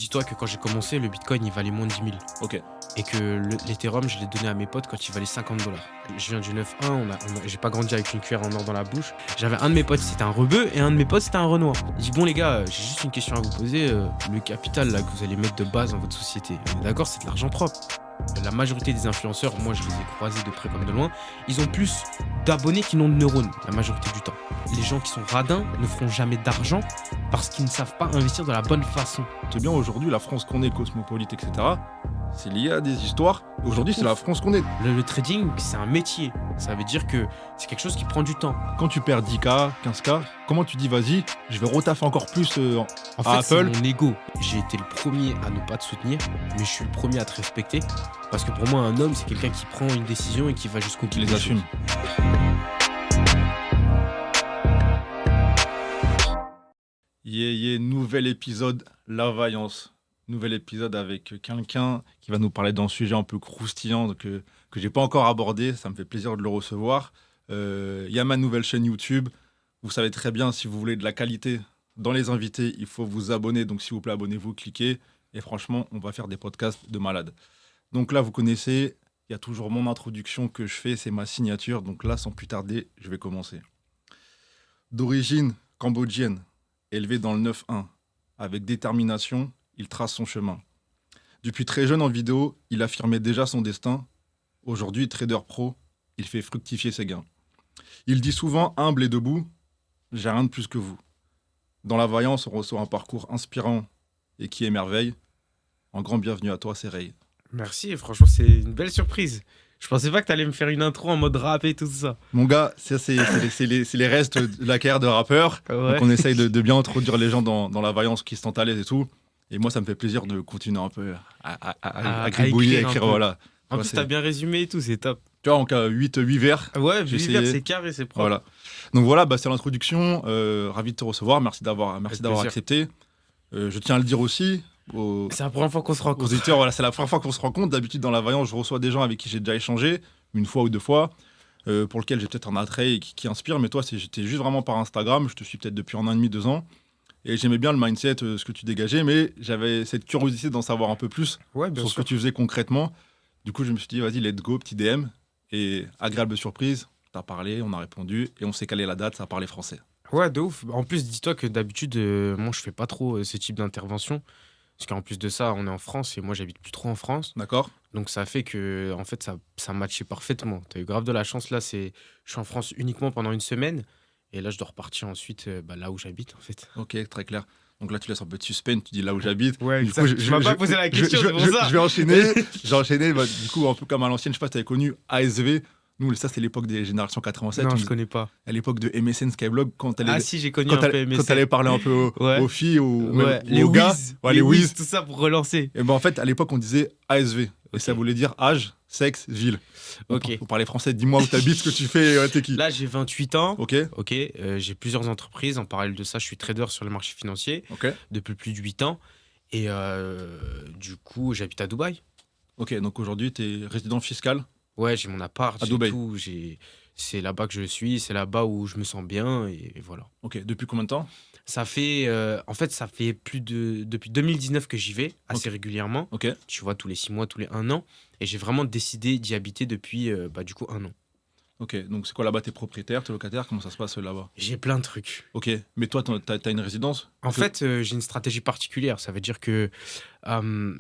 Dis-toi que quand j'ai commencé, le Bitcoin, il valait moins de 10 000. Ok. Et que l'Ethereum, je l'ai donné à mes potes quand il valait $50. Je viens du 9-1, j'ai pas grandi avec une cuillère en or dans la bouche. J'avais un de mes potes, c'était un rebeu, et un de mes potes, c'était un Renoir. Je dis, bon les gars, j'ai juste une question à vous poser. Le capital là, que vous allez mettre de base dans votre société, on est d'accord, c'est de l'argent propre. La majorité des influenceurs, moi je les ai croisés de près comme de loin, ils ont plus d'abonnés qu'ils n'ont de neurones, la majorité du temps. Les gens qui sont radins ne feront jamais d'argent parce qu'ils ne savent pas investir de la bonne façon. C'est bien aujourd'hui, la France qu'on est, cosmopolite, etc., c'est lié à des histoires. Aujourd'hui, c'est la France qu'on est. Le trading, c'est un métier. Ça veut dire que c'est quelque chose qui prend du temps. Quand tu perds 10K, 15K, comment tu dis, vas-y, je vais retaffer encore plus En fait, c'est mon ego. J'ai été le premier à ne pas te soutenir, mais je suis le premier à te respecter. Parce que pour moi, un homme, c'est quelqu'un qui prend une décision et qui va jusqu'au bout. Qui les assume. Nouvel épisode, la vaillance. Nouvel épisode avec quelqu'un qui va nous parler d'un sujet un peu croustillant que j'ai pas encore abordé. Ça me fait plaisir de le recevoir. Il y a ma nouvelle chaîne YouTube. Vous savez très bien, si vous voulez de la qualité dans les invités, il faut vous abonner. Donc s'il vous plaît, abonnez-vous, cliquez. Et franchement, on va faire des podcasts de malades. Donc là, vous connaissez, il y a toujours mon introduction que je fais, c'est ma signature. Donc là, sans plus tarder, je vais commencer. D'origine cambodgienne, élevé dans le 9-1, avec détermination, il trace son chemin. Depuis très jeune en vidéo, il affirmait déjà son destin. Aujourd'hui, trader pro, il fait fructifier ses gains. Il dit souvent, humble et debout, « J'ai rien de plus que vous ». Dans la vaillance, on reçoit un parcours inspirant et qui émerveille. En grand bienvenue à toi, c'est Ray. Merci, franchement, c'est une belle surprise. Je pensais pas que t'allais me faire une intro en mode rap et tout ça. Mon gars, c'est les restes de la carrière de rappeur. Ouais. Donc on essaye de bien introduire les gens dans la vaillance qui se sentent à l'aise et tout. Et moi, ça me fait plaisir de continuer un peu à gribouiller, à écrire, voilà. En plus, t'as bien résumé et tout, c'est top. Tu vois, en cas 8 vers. Ouais, 8 vers, c'est carré, c'est propre. Voilà. Donc voilà, c'est l'introduction. Ravi de te recevoir. Merci d'avoir accepté. Je tiens à le dire aussi. C'est la première fois qu'on se rencontre. Aux éditeurs, voilà, c'est la première fois qu'on se rencontre. D'habitude, dans la vaillance, je reçois des gens avec qui j'ai déjà échangé, une fois ou deux fois, pour lesquels j'ai peut-être un attrait et qui inspire. Mais toi, j'étais juste vraiment par Instagram. Je te suis peut-être depuis 1 an et demi, 2 ans. Et j'aimais bien le mindset, ce que tu dégageais, mais j'avais cette curiosité d'en savoir un peu plus sur ce que tu faisais concrètement. Du coup, je me suis dit, vas-y, let's go, petit DM. Et agréable surprise, t'as parlé, on a répondu, et on s'est calé la date, ça a parlé français. Ouais, de ouf. En plus, dis-toi que d'habitude, moi, je fais pas trop ce type d'intervention. Parce qu'en plus de ça, on est en France et moi, j'habite plus trop en France. D'accord. Donc, ça fait que, en fait, ça matchait parfaitement. T'as eu grave de la chance. Là, je suis en France uniquement pendant 1 semaine. Et là, je dois repartir ensuite là où j'habite, en fait. Ok, très clair. Donc là, tu laisses un peu de suspense, tu dis là où j'habite. Ouais, du coup, je m'as pas posé la question, c'est pour ça. Je vais enchaîner. J'ai enchaîné, du coup, un peu comme à l'ancienne, je sais pas si tu avais connu ASV. Nous, ça, c'est l'époque des générations 87. Non, je connais pas. À l'époque de MSN Skyblog, quand elle Ah si, j'ai connu un peu MSN. Quand elle allait parler un peu aux filles, les aux gars. Les whiz, tout ça pour relancer. Et en fait, à l'époque, on disait ASV. Et ça voulait dire âge, sexe, ville. Ok. Pour parler français, dis-moi où t'habites, ce que tu fais, t'es qui? Là, j'ai 28 ans. Ok. J'ai plusieurs entreprises. En parallèle de ça, je suis trader sur les marchés financiers depuis plus de 8 ans. Et du coup, j'habite à Dubaï. Ok, donc aujourd'hui, t'es résident fiscal? Ouais, j'ai mon appart, à Dubaï. Tout. C'est là-bas que je suis, c'est là-bas où je me sens bien et voilà. Ok, depuis combien de temps? Ça fait depuis 2019 que j'y vais assez régulièrement. Ok. Tu vois, tous les 6 mois, tous les 1 an. Et j'ai vraiment décidé d'y habiter depuis du coup 1 an. Ok, donc c'est quoi là-bas? T'es propriétaire, t'es locataire? Comment ça se passe là-bas? J'ai plein de trucs. Ok, mais toi, t'as une résidence? En fait, j'ai une stratégie particulière. Ça veut dire que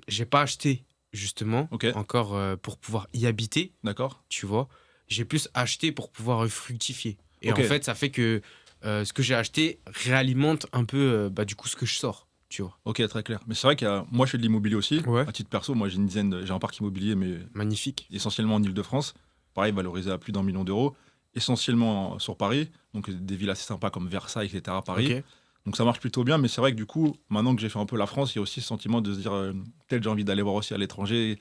j'ai pas acheté justement encore pour pouvoir y habiter. D'accord. Tu vois, j'ai plus acheté pour pouvoir fructifier. Et en fait, ça fait que ce que j'ai acheté réalimente un peu du coup ce que je sors. Tu vois. Ok, très clair. Mais c'est vrai moi je fais de l'immobilier aussi. Ouais. À titre perso, moi j'ai un parc immobilier, mais magnifique. Essentiellement en Ile-de-France. Pareil, valorisé à plus d'1 million d'euros. Essentiellement sur Paris. Donc des villes assez sympas comme Versailles, etc. à Paris. Okay. Donc ça marche plutôt bien, mais c'est vrai que du coup, maintenant que j'ai fait un peu la France, il y a aussi ce sentiment de se dire peut-être j'ai envie d'aller voir aussi à l'étranger,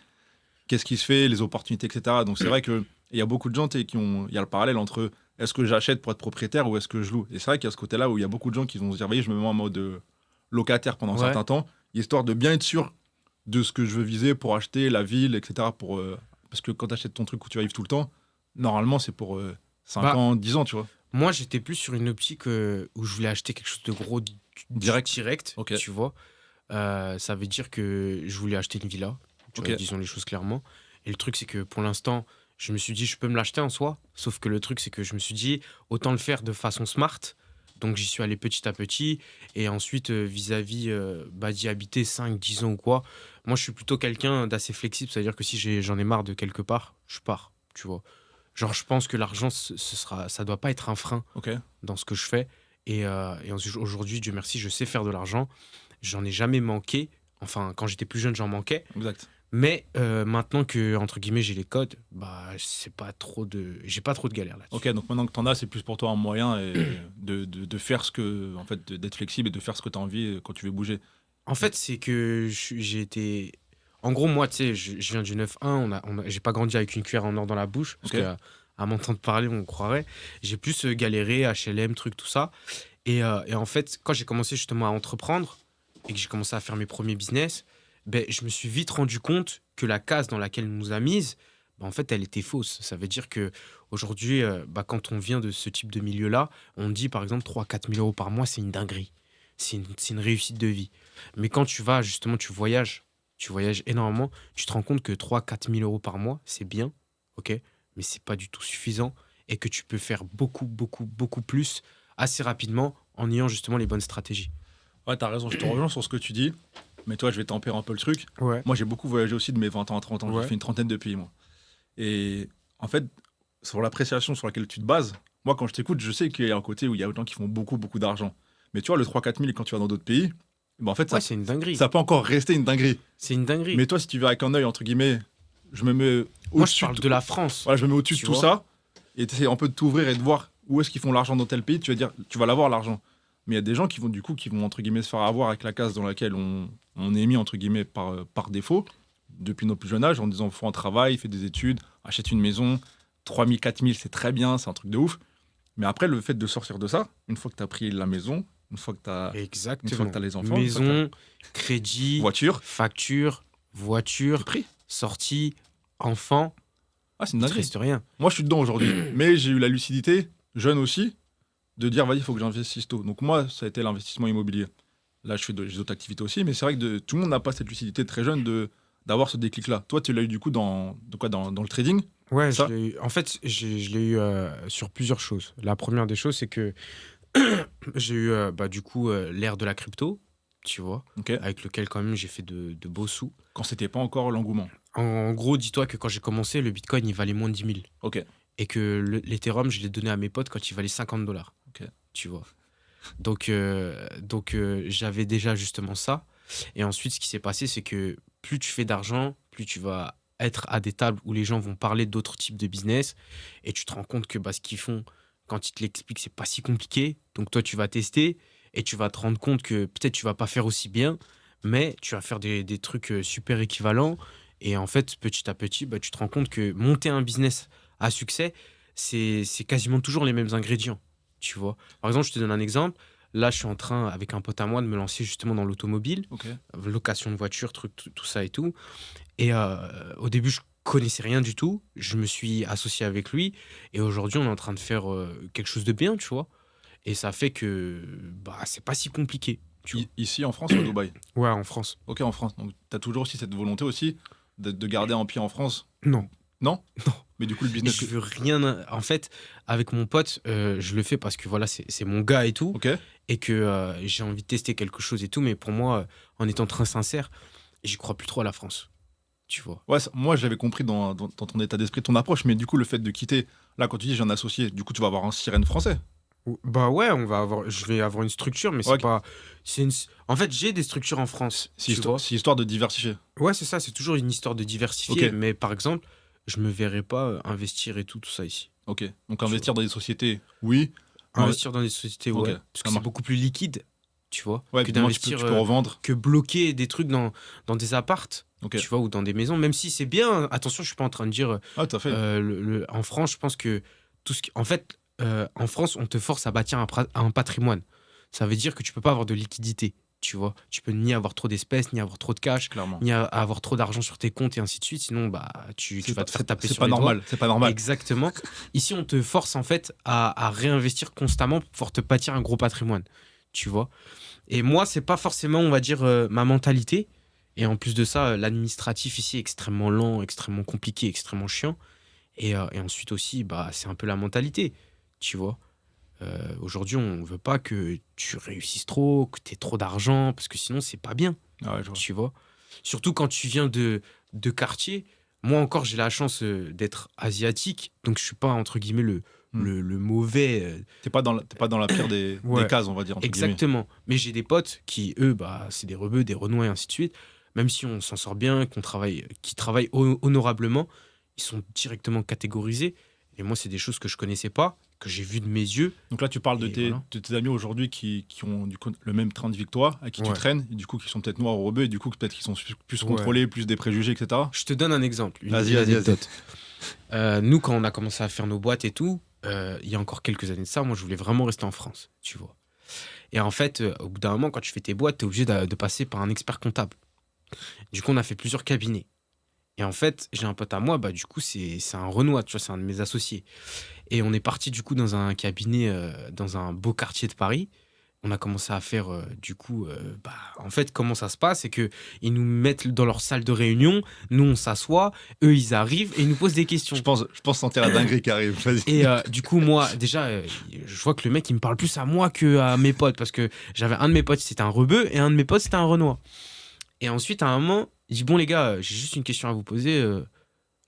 qu'est-ce qui se fait, les opportunités, etc. Donc c'est vrai qu'il y a beaucoup de gens il y a le parallèle entre est-ce que j'achète pour être propriétaire ou est-ce que je loue. Et c'est vrai qu'il y a ce côté-là où il y a beaucoup de gens qui vont se dire voyez, je me mets en mode locataire pendant un certain temps, histoire de bien être sûr de ce que je veux viser pour acheter la ville, etc. Parce que quand tu achètes ton truc où tu vas vivre tout le temps, normalement c'est pour 5 ans, 10 ans, tu vois. Moi, j'étais plus sur une optique où je voulais acheter quelque chose de gros direct, okay. Tu vois. Ça veut dire que je voulais acheter une villa, tu vois, Ok. disons les choses clairement. Et le truc, c'est que pour l'instant, je me suis dit, je peux me l'acheter en soi. Sauf que le truc, c'est que je me suis dit, autant le faire de façon smart. Donc j'y suis allé petit à petit. Et ensuite, vis-à-vis d'y habiter 5, 10 ans ou quoi, moi je suis plutôt quelqu'un d'assez flexible. C'est-à-dire que si j'en ai marre de quelque part, je pars, tu vois. Genre, je pense que l'argent, ça doit pas être un frein Ok. dans ce que je fais. Et ensuite, aujourd'hui, Dieu merci, je sais faire de l'argent. J'en ai jamais manqué. Enfin, quand j'étais plus jeune, j'en manquais. Exact. Mais maintenant que, entre guillemets, j'ai les codes, bah, j'ai pas trop de galères là-dessus. Ok, donc maintenant que t'en as, c'est plus pour toi un moyen de faire ce que. En fait, d'être flexible et de faire ce que t'as envie quand tu veux bouger. En fait, c'est que j'ai été. En gros, moi, tu sais, je viens du 9-1. J'ai pas grandi avec une cuillère en or dans la bouche. Parce Ok. qu'à m'entendre parler, on croirait. J'ai plus galéré, HLM, truc, tout ça. Et en fait, quand j'ai commencé justement à entreprendre et que j'ai commencé à faire mes premiers business, ben, je me suis vite rendu compte que la case dans laquelle on nous a mise, ben, en fait, elle était fausse. Ça veut dire que aujourd'hui, bah, quand on vient de ce type de milieu-là, on dit par exemple 3 000 à 4 000 euros par mois, c'est une dinguerie. C'est une réussite de vie. Mais quand tu vas, justement, tu voyages énormément, tu te rends compte que 3 000 à 4 000 euros par mois, c'est bien, ok, mais c'est pas du tout suffisant et que tu peux faire beaucoup, beaucoup, beaucoup plus assez rapidement en ayant justement les bonnes stratégies. Ouais, t'as raison, je te rejoins sur ce que tu dis. Mais toi, je vais tempérer un peu le truc. Ouais. Moi, j'ai beaucoup voyagé aussi de mes 20 ans à 30 ans. J'ai Ouais. fait une trentaine de pays, moi. Et en fait, sur l'appréciation sur laquelle tu te bases, moi, quand je t'écoute, je sais qu'il y a un côté où il y a des gens qui font beaucoup, beaucoup d'argent. Mais tu vois, le 3 000 à 4 000, quand tu vas dans d'autres pays, ben en fait, Ouais, c'est une dinguerie. ça peut encore rester une dinguerie. C'est une dinguerie. Mais toi, si tu vas avec un œil, entre guillemets, je me mets Moi, je au-dessus parle de la France. voilà, je me mets au-dessus de Tu tout vois. ça et tu un peu de t'ouvrir et de voir où est-ce qu'ils font l'argent dans tel pays. Tu vas dire, tu vas l'avoir l'argent. Mais il y a des gens qui vont du coup, qui vont entre guillemets se faire avoir avec la case dans laquelle on est mis entre guillemets par défaut depuis notre plus jeune âge en disant faut un travail, fais des études, achète une maison, 3 000, 4 000 c'est très bien, c'est un truc de ouf. Mais après le fait de sortir de ça, une fois que tu as pris la maison, une fois que tu as Exactement. les enfants, Maison, crédit, voiture, facture, voiture, c'est pris. sortie, enfant, Ah, c'est une il te dinguerie. reste rien. Moi, je suis dedans aujourd'hui. Mais j'ai eu la lucidité, jeune aussi, de dire, vas-y, il faut que j'investisse tôt. Donc moi, ça a été l'investissement immobilier. Là, j'ai d'autres activités aussi, mais c'est vrai que tout le monde n'a pas cette lucidité très jeune d'avoir ce déclic-là. Toi, tu l'as eu du coup dans le trading. Ouais, Ça en fait, je l'ai eu sur plusieurs choses. La première des choses, c'est que j'ai eu bah, du coup l'ère de la crypto, tu vois, Ok. avec lequel quand même j'ai fait de beaux sous. Quand c'était pas encore l'engouement. En gros, dis-toi que quand j'ai commencé, le Bitcoin, il valait moins de 10 000. Ok. Et que l'Ethereum, je l'ai donné à mes potes quand il valait 50 dollars. Ok. Tu vois. Donc, j'avais déjà justement ça. Et ensuite, ce qui s'est passé, c'est que plus tu fais d'argent, plus tu vas être à des tables où les gens vont parler d'autres types de business. Et tu te rends compte que bah, ce qu'ils font, quand ils te l'expliquent, c'est pas si compliqué. Donc, toi, tu vas tester et tu vas te rendre compte que peut-être tu vas pas faire aussi bien, mais tu vas faire des trucs super équivalents. Et en fait, petit à petit, bah, tu te rends compte que monter un business à succès, c'est quasiment toujours les mêmes ingrédients. Tu vois. Par exemple, je te donne un exemple. Là, je suis en train, avec un pote à moi, de me lancer justement dans l'automobile, Ok. location de voiture, truc, tout ça et tout. Et au début, je connaissais rien du tout. Je me suis associé avec lui. Et aujourd'hui, on est en train de faire quelque chose de bien, tu vois. Et ça fait que bah, c'est pas si compliqué. Tu vois. Ici, en France ou à Dubaï? Ouais, en France. Ok, en France. Donc, tu as toujours aussi cette volonté aussi de garder un pied en France. Non. Non. Non. Mais du coup, le business. Je veux rien. En fait, avec mon pote, je le fais parce que voilà, c'est mon gars et tout. Ok. Et que j'ai envie de tester quelque chose et tout. Mais pour moi, en étant très sincère, j'y crois plus trop à la France. Tu vois. Ouais, moi, je l'avais compris dans ton état d'esprit, ton approche. Mais du coup, le fait de quitter, là, quand tu dis j'ai un associé, du coup, tu vas avoir un sirène français. Bah ouais, je vais avoir une structure, mais c'est Ouais. pas. En fait, j'ai des structures en France. C'est tu vois. histoire de diversifier. Ouais, c'est ça, c'est toujours une histoire de diversifier. Ok. Mais par exemple, je me verrais pas investir et tout ça ici. Ok. Donc, investir dans des sociétés, oui. Investir dans des sociétés, Ok, ouais. ça Parce que c'est marche. beaucoup plus liquide, tu vois, Ouais, que puis moi, tu peux d'investir, revendre. que bloquer des trucs dans des appartes, Ok. tu vois, ou dans des maisons. Même si c'est bien, attention, je suis pas en train de dire. Ah, tout à fait. En France, je pense que tout ce qui. En fait, en France, on te force à bâtir un patrimoine. Ça veut dire que tu peux pas avoir de liquidité, tu vois. Tu peux ni avoir trop d'espèces, ni avoir trop de cash, Clairement. ni avoir trop d'argent sur tes comptes et ainsi de suite. Sinon, bah, tu vas te faire taper C'est sur pas les doigts. normal. C'est pas normal. Exactement. Ici, on te force en fait à réinvestir constamment pour pouvoir te bâtir un gros patrimoine. tu vois. Et moi, c'est pas forcément, on va dire, ma mentalité. Et en plus de ça, l'administratif ici est extrêmement lent, extrêmement compliqué, extrêmement chiant. Et ensuite aussi, bah, c'est un peu la mentalité, tu vois. Aujourd'hui, on veut pas que tu réussisses trop, que tu aies trop d'argent, parce que sinon, c'est pas bien, Ah ouais, je vois. tu vois. Surtout quand tu viens de quartier. Moi encore, j'ai la chance d'être asiatique, donc je suis pas, entre guillemets, le mauvais. T'es pas dans la pire des Ouais. cases, on va dire, entre guillemets. Exactement. Mais j'ai des potes qui, eux, bah, c'est des rebeux, des renoués, et ainsi de suite. Même si on s'en sort bien, qui travaillent honorablement, ils sont directement catégorisés. Et moi, c'est des choses que je connaissais pas, que j'ai vues de mes yeux. Donc là, tu parles Et voilà. de tes amis aujourd'hui qui ont du coup, le même train de vie que toi, à qui tu Ouais. traînes, et du coup, qui sont peut-être noirs ou rebeux, et du coup, peut-être qu'ils sont plus Ouais. contrôlés, plus des préjugés, etc. Je te donne un exemple, une Vas-y, vas-y, anecdote. Nous, quand on a commencé à faire nos boîtes et tout, il y a encore quelques années de ça, moi, je voulais vraiment rester en France, tu vois. Et en fait, au bout d'un moment, quand tu fais tes boîtes, tu es obligé de passer par un expert comptable. Du coup, on a fait plusieurs cabinets. Et en fait, j'ai un pote à moi, bah, du coup, c'est un Renoir, tu vois, c'est un de mes associés. Et on est parti, du coup, dans un cabinet, dans un beau quartier de Paris. On a commencé à faire, bah, en fait, comment ça se passe, c'est que ils nous mettent dans leur salle de réunion, nous, on s'assoit, eux, ils arrivent et ils nous posent des questions. Je pense sentir la dinguerie qui arrive. Vas-y. Et du coup, moi, déjà, je vois que le mec, il me parle plus à moi que à mes potes, parce que j'avais un de mes potes, c'était un rebeu, et un de mes potes, c'était un Renoir. Et ensuite, à un moment, il dit, bon, les gars, j'ai juste une question à vous poser.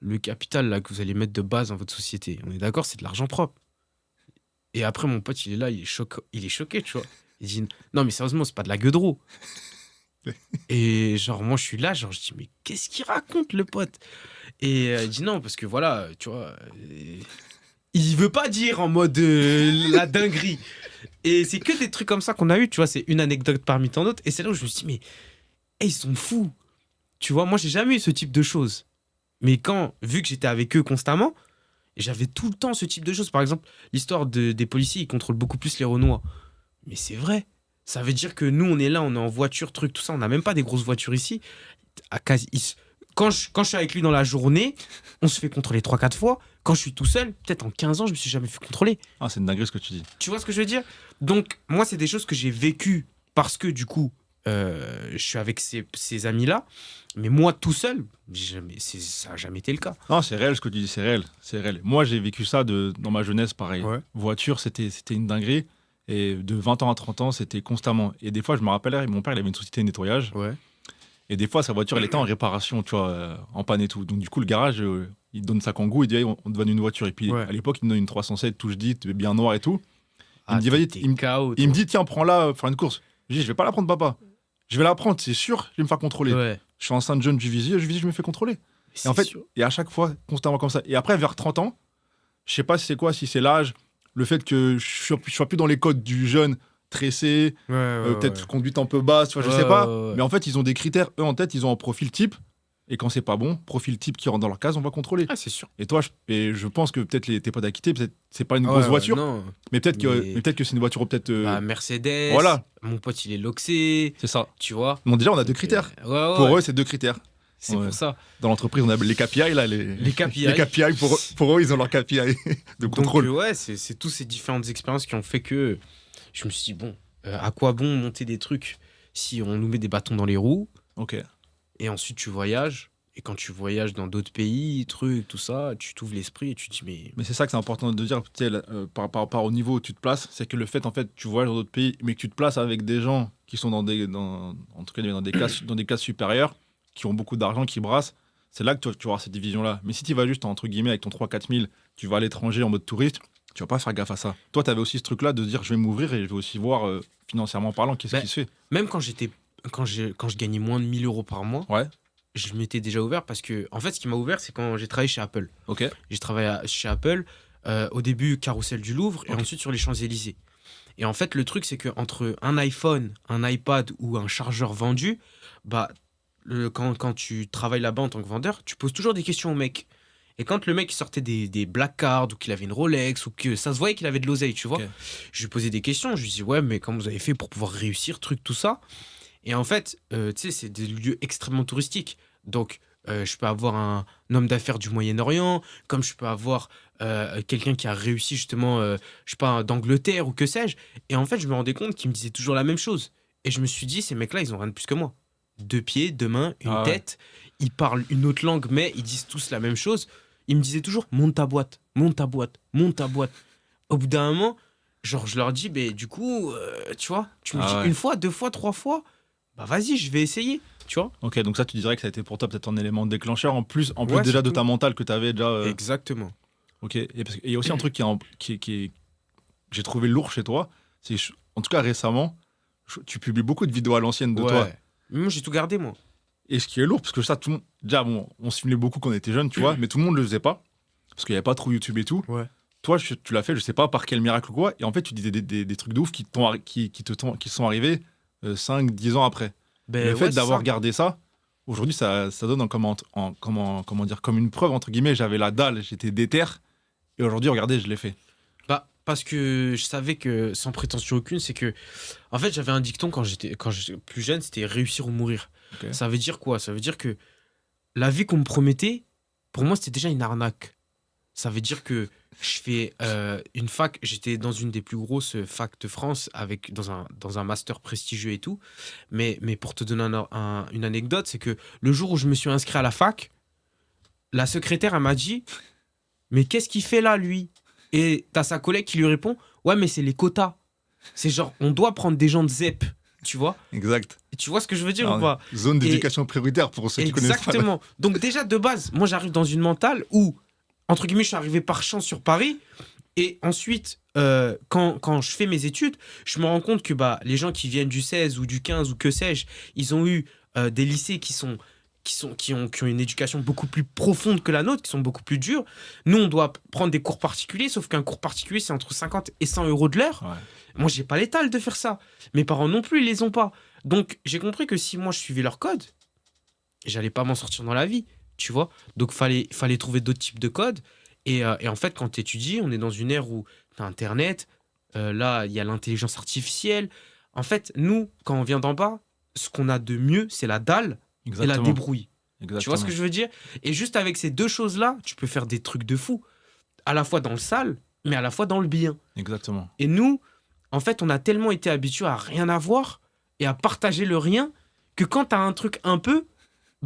Le capital là, que vous allez mettre de base dans votre société, on est d'accord, c'est de l'argent propre. Et après, mon pote, il est là, il est choqué, tu vois. Il dit, non, mais sérieusement, c'est pas de la gueudreau. Et genre, moi, je suis là, genre, je dis, mais qu'est-ce qu'il raconte, le pote? Et il dit, non, parce que voilà, tu vois, il veut pas dire en mode la dinguerie. Et c'est que des trucs comme ça qu'on a eu, tu vois, c'est une anecdote parmi tant d'autres. Et c'est là où je me suis dit, mais ils sont fous. Tu vois, moi, j'ai jamais eu ce type de choses. Mais vu que j'étais avec eux constamment, j'avais tout le temps ce type de choses. Par exemple, l'histoire des policiers, ils contrôlent beaucoup plus les Renois. Mais c'est vrai. Ça veut dire que nous, on est là, on est en voiture, truc, tout ça. On n'a même pas des grosses voitures ici. Quand je suis avec lui dans la journée, on se fait contrôler 3-4 fois. Quand je suis tout seul, peut-être en 15 ans, je me suis jamais fait contrôler. Ah, c'est une dinguerie ce que tu dis. Tu vois ce que je veux dire? Donc, moi, c'est des choses que j'ai vécues parce que, du coup, je suis avec ces amis-là. Mais moi, tout seul, ça n'a jamais été le cas. Non, c'est réel ce que tu dis, c'est réel. C'est réel. Moi, j'ai vécu ça dans ma jeunesse, pareil. Ouais. Voiture, c'était une dinguerie. Et de 20 ans à 30 ans, c'était constamment. Et des fois, je me rappelle, mon père, il avait une société de nettoyage. Ouais. Et des fois, sa voiture, elle était en réparation, tu vois, en panne et tout. Donc, du coup, le garage, il donne sa kangou, il dit, hey, on te donne une voiture. Et puis, Ouais. à l'époque, il me donne une 307 touche dite, bien noire et tout. Ah, me dit, vas-y, t'es il KO, me dit, tiens, prends-la, faire une course. Je dis, je vais pas la prendre, papa. Je vais la prendre, c'est sûr, je vais me faire contrôler. Ouais. Je suis enceinte jeune du visier, je me fais contrôler. Et en fait, et à chaque fois, constamment comme ça. Et après, vers 30 ans, je sais pas si c'est quoi, si c'est l'âge, le fait que je sois plus dans les codes du jeune, tressé, peut-être conduite un peu basse, tu vois, je sais pas. Ouais. Mais en fait, ils ont des critères, eux en tête, ils ont un profil type. Et quand c'est pas bon, profil type qui rentre dans leur case, on va contrôler. Ah, c'est sûr. Et toi, je pense que peut-être tes potes à quitter, peut-être c'est pas une grosse voiture, Non. mais peut-être que c'est une voiture peut-être. Bah, Mercedes. Voilà. Mon pote, il est loxé. C'est ça. Tu vois. Bon, déjà, on a deux critères. Ouais. Pour eux, c'est deux critères. C'est Ouais. pour ça. Dans l'entreprise, on a les KPI, là. Les KPI. Les KPI, pour eux, ils ont leur KPI de contrôle. Donc, ouais, c'est tous ces différentes expériences qui ont fait que je me suis dit, bon, à quoi bon monter des trucs si on nous met des bâtons dans les roues Ok. et ensuite tu voyages. Et quand tu voyages dans d'autres pays, trucs, tout ça, tu t'ouvres l'esprit et tu te dis, Mais c'est ça que c'est important de dire, tu sais, par rapport au niveau où tu te places, c'est que le fait, en fait, tu voyages dans d'autres pays, mais que tu te places avec des gens qui sont en tout cas, dans des classes supérieures, qui ont beaucoup d'argent, qui brassent, c'est là que tu vas avoir cette division-là. Mais si tu vas juste, entre guillemets, avec ton 3-4 000, tu vas à l'étranger en mode touriste, tu vas pas faire gaffe à ça. Toi, tu avais aussi ce truc-là de dire, je vais m'ouvrir et je vais aussi voir, financièrement parlant, qu'est-ce qui se fait. même quand je gagnais moins de 1000 euros par mois, Ouais. je m'étais déjà ouvert parce que, en fait, ce qui m'a ouvert, c'est quand j'ai travaillé chez Apple. Ok. J'ai travaillé chez Apple, au début, Carrousel du Louvre, et ensuite sur les Champs-Élysées. Et en fait, le truc, c'est qu'entre un iPhone, un iPad ou un chargeur vendu, bah, quand tu travailles là-bas en tant que vendeur, tu poses toujours des questions au mec. Et quand le mec il sortait des black cards ou qu'il avait une Rolex ou que ça se voyait qu'il avait de l'oseille, tu vois, Ok. je lui posais des questions. Je lui disais, ouais, mais comment vous avez fait pour pouvoir réussir, truc, tout ça. Et en fait, tu sais, c'est des lieux extrêmement touristiques. Donc, je peux avoir un homme d'affaires du Moyen-Orient, comme je peux avoir quelqu'un qui a réussi justement, je sais pas, d'Angleterre ou que sais-je. Et en fait, je me rendais compte qu'ils me disaient toujours la même chose. Et je me suis dit, ces mecs-là, ils ont rien de plus que moi. 2 pieds, 2 mains, une Ah ouais. tête. Ils parlent une autre langue, mais ils disent tous la même chose. Ils me disaient toujours, monte ta boîte, monte ta boîte, monte ta boîte. Au bout d'un moment, genre, je leur dis, du coup, tu vois, tu me Ah dis ouais. 1 fois, 2 fois, 3 fois, bah vas-y, je vais essayer, tu vois. Ok, donc ça, tu dirais que ça a été pour toi peut-être un élément déclencheur, en plus Ouais, déjà de surtout. ta mentale que tu avais déjà. Exactement. Ok, et il y a aussi un truc que j'ai trouvé lourd chez toi, c'est en tout cas récemment, tu publies beaucoup de vidéos à l'ancienne de toi. Ouais. Mais moi, j'ai tout gardé, moi. Et ce qui est lourd, parce que ça, tout le monde. Déjà, bon, on se filmait beaucoup quand on était jeunes, tu vois, mais tout le monde le faisait pas, parce qu'il n'y avait pas trop YouTube et tout. Ouais. Toi, tu l'as fait, je sais pas par quel miracle ou quoi, et en fait, tu disais des trucs de ouf qui sont arrivés 5, 10 ans après. Et le fait Ouais, c'est d'avoir ça. gardé ça, aujourd'hui, ça donne comment dire, comme une preuve, entre guillemets, j'avais la dalle, j'étais déter, et aujourd'hui, regardez, je l'ai fait. Bah, parce que je savais que, sans prétention aucune, c'est que, en fait, j'avais un dicton quand j'étais plus jeune, c'était réussir ou mourir. Ok. Ça veut dire quoi? Ça veut dire que la vie qu'on me promettait, pour moi, c'était déjà une arnaque. Ça veut dire que je fais une fac, j'étais dans une des plus grosses facs de France, dans un master prestigieux et tout. Mais pour te donner une anecdote, c'est que le jour où je me suis inscrit à la fac, la secrétaire, elle m'a dit, mais qu'est-ce qu'il fait là, lui? Et t'as sa collègue qui lui répond, ouais, mais c'est les quotas. C'est genre, on doit prendre des gens de ZEP, tu vois? Exact. Et tu vois ce que je veux dire ou Alors, pas? zone d'éducation prioritaire pour ceux qui connaissent pas. Exactement. Donc déjà, de base, moi, j'arrive dans une mentale où, entre guillemets, je suis arrivé par chance sur Paris. Et ensuite, quand je fais mes études, je me rends compte que les gens qui viennent du 16 ou du 15 ou que sais-je, ils ont eu des lycées qui ont une éducation beaucoup plus profonde que la nôtre, qui sont beaucoup plus durs. Nous, on doit prendre des cours particuliers, sauf qu'un cours particulier, c'est entre 50 et 100 euros de l'heure. Ouais. Moi, j'ai pas l'étal de faire ça. Mes parents non plus, ils les ont pas. Donc, j'ai compris que si moi, je suivais leur code, j'allais pas m'en sortir dans la vie, tu vois. Donc, fallait trouver d'autres types de codes. Et en fait, quand tu étudies, on est dans une ère où tu as Internet, là, il y a l'intelligence artificielle. En fait, nous, quand on vient d'en bas, ce qu'on a de mieux, c'est la dalle et la Exactement. débrouille. Exactement. Tu vois ce que je veux dire? Et juste avec ces deux choses-là, tu peux faire des trucs de fou. À la fois dans le sale, mais à la fois dans le bien. Exactement. Et nous, en fait, on a tellement été habitués à rien avoir et à partager le rien que quand tu as un truc un peu,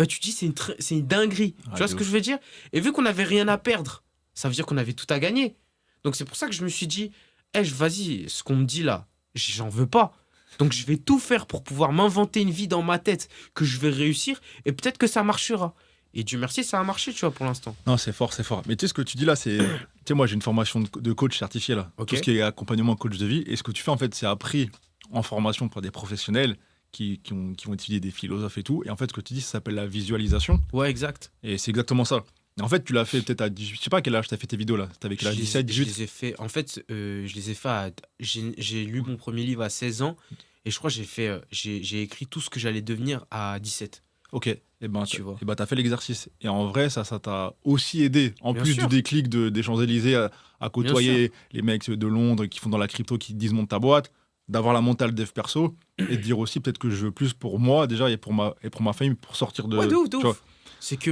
tu te dis c'est une dinguerie. Ah, Tu vois de ce que ouf. je veux dire? Et vu qu'on n'avait rien à perdre, ça veut dire qu'on avait tout à gagner. Donc c'est pour ça que je me suis dit, vas-y, ce qu'on me dit là, j'en veux pas. Donc je vais tout faire pour pouvoir m'inventer une vie dans ma tête que je vais réussir et peut-être que ça marchera. Et Dieu merci, ça a marché, tu vois, pour l'instant. Non, c'est fort, c'est fort. Mais tu sais, ce que tu dis là, c'est. Tu sais, moi, j'ai une formation de coach certifié là. Ok. Tout ce qui est accompagnement coach de vie. Et ce que tu fais, en fait, c'est appris en formation par des professionnels qui ont étudié des philosophes et tout. Et en fait, ce que tu dis, ça s'appelle la visualisation. Ouais, exact. Et c'est exactement ça. Et en fait, tu l'as fait peut-être à 18. Je sais pas à quel âge tu as fait tes vidéos là. T'avais quel âge? 17, Je 18? les ai fait. En fait, je les ai fait j'ai lu mon premier livre à 16 ans et je crois que j'ai écrit tout ce que j'allais devenir à 17. Ok. Et ben, Tu vois. t'as fait l'exercice. Et en vrai, ça t'a aussi aidé. En Bien plus sûr. du déclic des Champs-Élysées à côtoyer les mecs de Londres qui font dans la crypto, qui disent monte ta boîte, d'avoir la mentale dev perso et de dire aussi peut-être que je veux plus pour moi déjà et pour ma famille pour sortir de. Ouais, de ouf, de tu vois. ouf. C'est que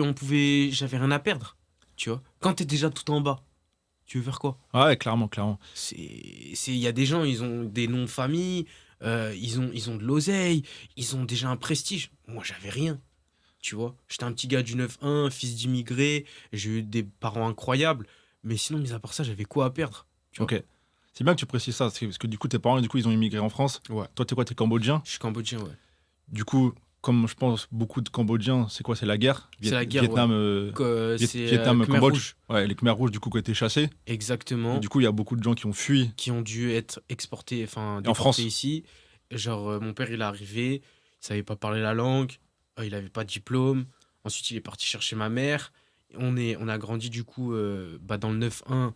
j'avais rien à perdre. Tu vois. Quand t'es déjà tout en bas, tu veux faire quoi? Ouais, clairement, clairement. Il y a des gens, ils ont des noms de famille, ils ont de l'oseille, ils ont déjà un prestige. Moi, j'avais rien. Tu vois, j'étais un petit gars du 9-1, fils d'immigré, j'ai eu des parents incroyables, mais sinon, mis à part ça, j'avais quoi à perdre? Tu vois. Ok. C'est bien que tu précises ça, parce que du coup, tes parents, du coup, ils ont immigré en France. Ouais. Toi, t'es quoi? T'es cambodgien. Je suis cambodgien, ouais. Du coup, comme je pense beaucoup de Cambodgiens, c'est quoi? C'est la guerre. C'est la guerre, Vietnam, C'est Vietnam, Khmer Cambodge. Rouge. Ouais, les Khmers rouges, du coup, qui ont été chassés. Exactement. Et du coup, il y a beaucoup de gens qui ont fui. Qui ont dû être exportés, enfin, Et en France. déportés ici. Genre, mon père, il est arrivé, il savait pas parler la langue, il avait pas de diplôme. Ensuite, il est parti chercher ma mère. On a grandi, du coup, dans le 9-1,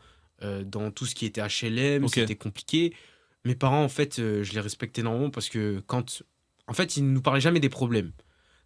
dans tout ce qui était HLM. Ok. C'était compliqué. Mes parents, en fait, je les respecte énormément parce que en fait, ils ne nous parlaient jamais des problèmes.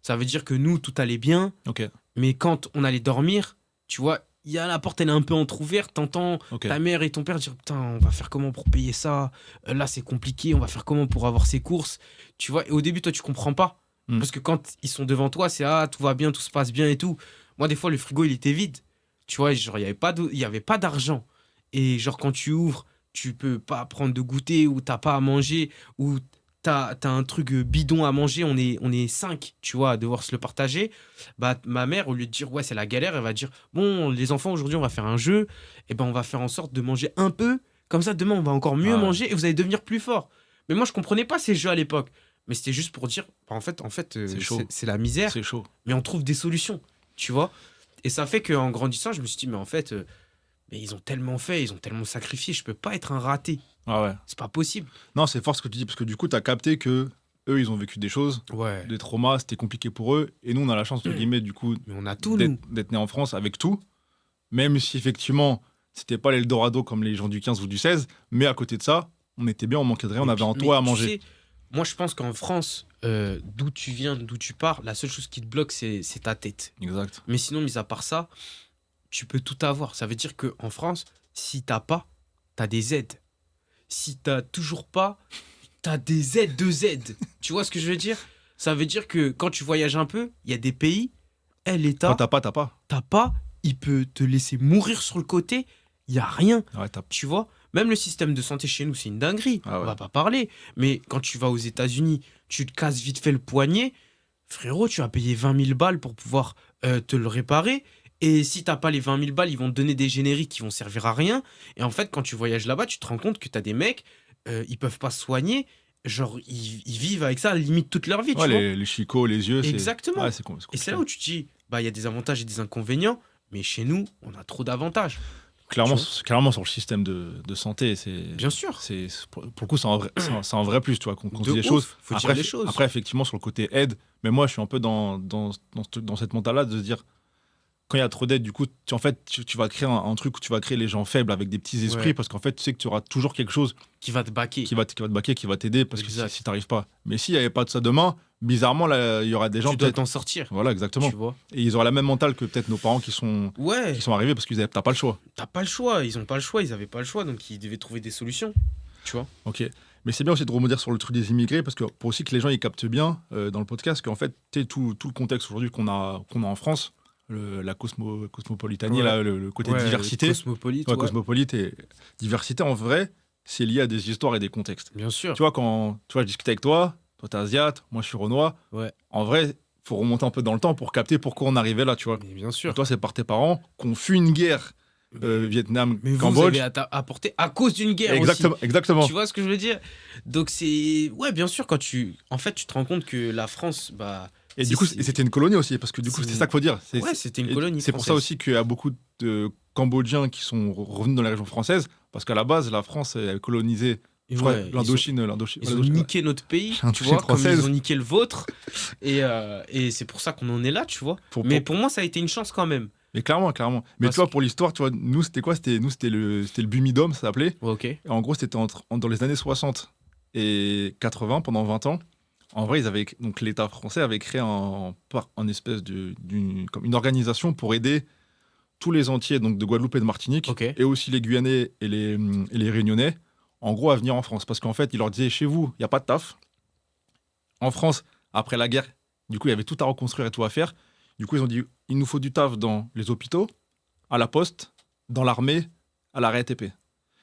Ça veut dire que nous, tout allait bien, Ok. mais quand on allait dormir, tu vois, la porte, elle est un peu entrouverte, t'entends Ok. ta mère et ton père dire putain, on va faire comment pour payer ça? Là, c'est compliqué, on va faire comment pour avoir ses courses? Tu vois, et au début, toi, tu comprends pas. Mm. Parce que quand ils sont devant toi, c'est tout va bien, tout se passe bien et tout. Moi, des fois, le frigo, il était vide. Tu vois, genre, il y avait pas d'argent. Et genre, quand tu ouvres, tu peux pas prendre de goûter ou t'as pas à manger ou t'as un truc bidon à manger. On est cinq, tu vois, à devoir se le partager. Bah, ma mère, au lieu de dire, ouais, c'est la galère, elle va dire, bon, les enfants, aujourd'hui, on va faire un jeu. Et ben, on va faire en sorte de manger un peu. Comme ça, demain, on va encore mieux Ah ouais, manger et vous allez devenir plus fort. Mais moi, je comprenais pas ces jeux à l'époque. Mais c'était juste pour dire, bah, en fait, c'est chaud. c'est la misère, C'est chaud. mais on trouve des solutions, tu vois. Et ça fait qu'en grandissant, je me suis dit, mais en fait, mais ils ont tellement fait, ils ont tellement sacrifié, je peux pas être un raté. Ah ouais. C'est pas possible. Non, c'est fort ce que tu dis, parce que du coup, tu as capté que eux, ils ont vécu des choses, Ouais. des traumas, c'était compliqué pour eux. Et nous, on a la chance, entre guillemets, du coup, Mais on a tout, nous. d'être nés en France avec tout. Même si, effectivement, c'était pas l'Eldorado comme les gens du 15 ou du 16. Mais à côté de ça, on était bien, on manquait de rien, on avait un toit à Tu manger. sais, moi, je pense qu'en France, d'où tu viens, d'où tu pars, la seule chose qui te bloque, c'est ta tête. Exact. Mais sinon, mis à part ça, tu peux tout avoir. Ça veut dire qu'en France, si t'as pas, t'as des aides. Si t'as toujours pas, t'as des aides de Z. Tu vois ce que je veux dire? Ça veut dire que quand tu voyages un peu, il y a des pays, Quand l'État, t'as pas, t'as pas. t'as pas, il peut te laisser mourir sur le côté, il y a rien. Ouais, t'as... Tu vois? Même le système de santé chez nous, c'est une dinguerie. Ah ouais. On va pas parler. Mais quand tu vas aux États-Unis, tu te casses vite fait le poignet, frérot, tu as payé 20 000 balles pour pouvoir te le réparer. Et si t'as pas les 20 000 balles, ils vont te donner des génériques qui vont servir à rien. Et en fait, quand tu voyages là-bas, tu te rends compte que t'as des mecs, ils peuvent pas se soigner. Genre, ils vivent avec ça limite toute leur vie, Ouais, tu vois. les chicots, les yeux, c'est... Exactement. Ouais, Et c'est c'est compliqué. là où tu te dis, bah, il y a des avantages et des inconvénients. Mais chez nous, on a trop d'avantages. Clairement, Tu vois. clairement, sur le système de santé, c'est... Bien sûr. Pour le coup, c'est un vrai, c'est un vrai plus, tu vois, qu'on De dit les ouf, choses. faut dire Après, les choses. après, effectivement, sur le côté aide, mais moi, je suis un peu dans cette mentale-là de se dire, quand il y a trop d'aide, du coup, en fait, tu vas créer un truc où tu vas créer les gens faibles avec des petits esprits, Ouais. parce qu'en fait, tu sais que tu auras toujours quelque chose Qui va te baquer. qui va te baquer, qui va t'aider, parce que Exact. si tu n'arrives pas. Mais s'il n'y avait pas de ça demain, bizarrement, là, il y aura des gens Tu dois peut-être... t'en sortir. Voilà, exactement. Tu vois. Et ils auraient la même mentale que peut-être nos parents Ouais. qui sont arrivés parce qu'ils t'as pas le choix. T'as pas le choix. Ils ont pas le choix. Ils avaient pas le choix. Donc, ils devaient trouver des solutions. Tu vois. Ok. Mais c'est bien aussi de rebondir sur le truc des immigrés, parce que pour aussi que les gens ils captent bien dans le podcast qu'en fait, tu sais, tout le contexte aujourd'hui qu'on a en France, la cosmopolitanie, Ouais. là, le côté Ouais, diversité, Cosmopolite. ouais, Ouais. cosmopolite et diversité, en vrai, c'est lié à des histoires et des contextes. Bien sûr. Tu vois, quand je discute avec toi t'es asiate, moi je suis renois, Ouais. en vrai, faut remonter un peu dans le temps pour capter pourquoi on arrivait là, tu vois. Mais bien Et sûr. toi, c'est par tes parents qu'on fut une guerre Vietnam, Mais vous Cambodge. avez apporté à cause d'une guerre Exactement, aussi. exactement. Tu vois ce que je veux dire? Donc c'est... Ouais, bien sûr, en fait, tu te rends compte que la France, bah... Et du coup, c'était une colonie aussi, parce que du coup, c'est c'est une- ça qu'il faut dire. Ouais, c'était une et colonie c'est pour ça française. aussi qu'il y a beaucoup de Cambodgiens qui sont revenus dans la région française, parce qu'à la base, la France a colonisé, Et je crois, ouais, l'Indochine. ils ont niqué notre pays, tu L'Indochine vois, comme française. ils ont niqué le vôtre. Et c'est pour ça qu'on en est là, tu vois. Mais pour moi, ça a été une chance quand même. Mais clairement, clairement. Mais Parce tu vois, pour l'histoire, tu vois, nous, c'était quoi? C'était le Bumidum, ça s'appelait. Ouais, ok. Et en gros, c'était dans les années 60 et 80, pendant 20 ans. En vrai, donc l'État français avait créé un espèce comme une organisation pour aider tous les entiers donc de Guadeloupe et de Martinique, Ok. et aussi les Guyanais et les Réunionnais, en gros, à venir en France. Parce qu'en fait, ils leur disaient, chez vous, il n'y a pas de taf. En France, après la guerre, du coup, il y avait tout à reconstruire et tout à faire. Du coup, ils ont dit, il nous faut du taf dans les hôpitaux, à la poste, dans l'armée, à la RATP.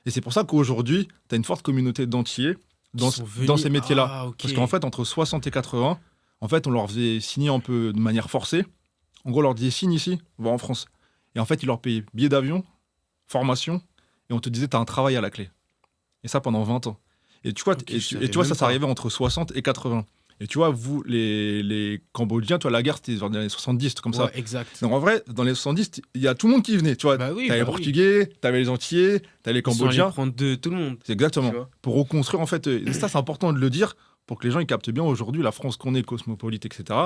Et c'est pour ça qu'aujourd'hui, tu as une forte communauté d'entiers dans ces métiers-là. Ah, ok. Parce qu'en fait, entre 60 et 80, en fait, on leur faisait signer un peu de manière forcée. En gros, on leur disait, signe ici, va en France. Et en fait, ils leur payaient billets d'avion, formation, et on te disait, tu as un travail à la clé. Et ça pendant 20 ans. Et tu vois, Ok, et je tu savais vois même ça pas. s'arrivait entre 60 et 80. Et tu vois, vous, les Cambodgiens, toi, la guerre, c'était dans les années 70, comme ça. Ouais, exact. Donc en vrai, dans les 70, il y a tout le monde qui venait. Tu vois, Bah oui, t'avais les bah oui. Portugais, t'avais les Antillais, t'avais les Ils sont allés Cambodgiens. prendre de tout le monde. C'est exactement. Tu vois. Pour reconstruire, en fait, et ça, c'est important de le dire, pour que les gens ils captent bien aujourd'hui la France qu'on est, cosmopolite, etc.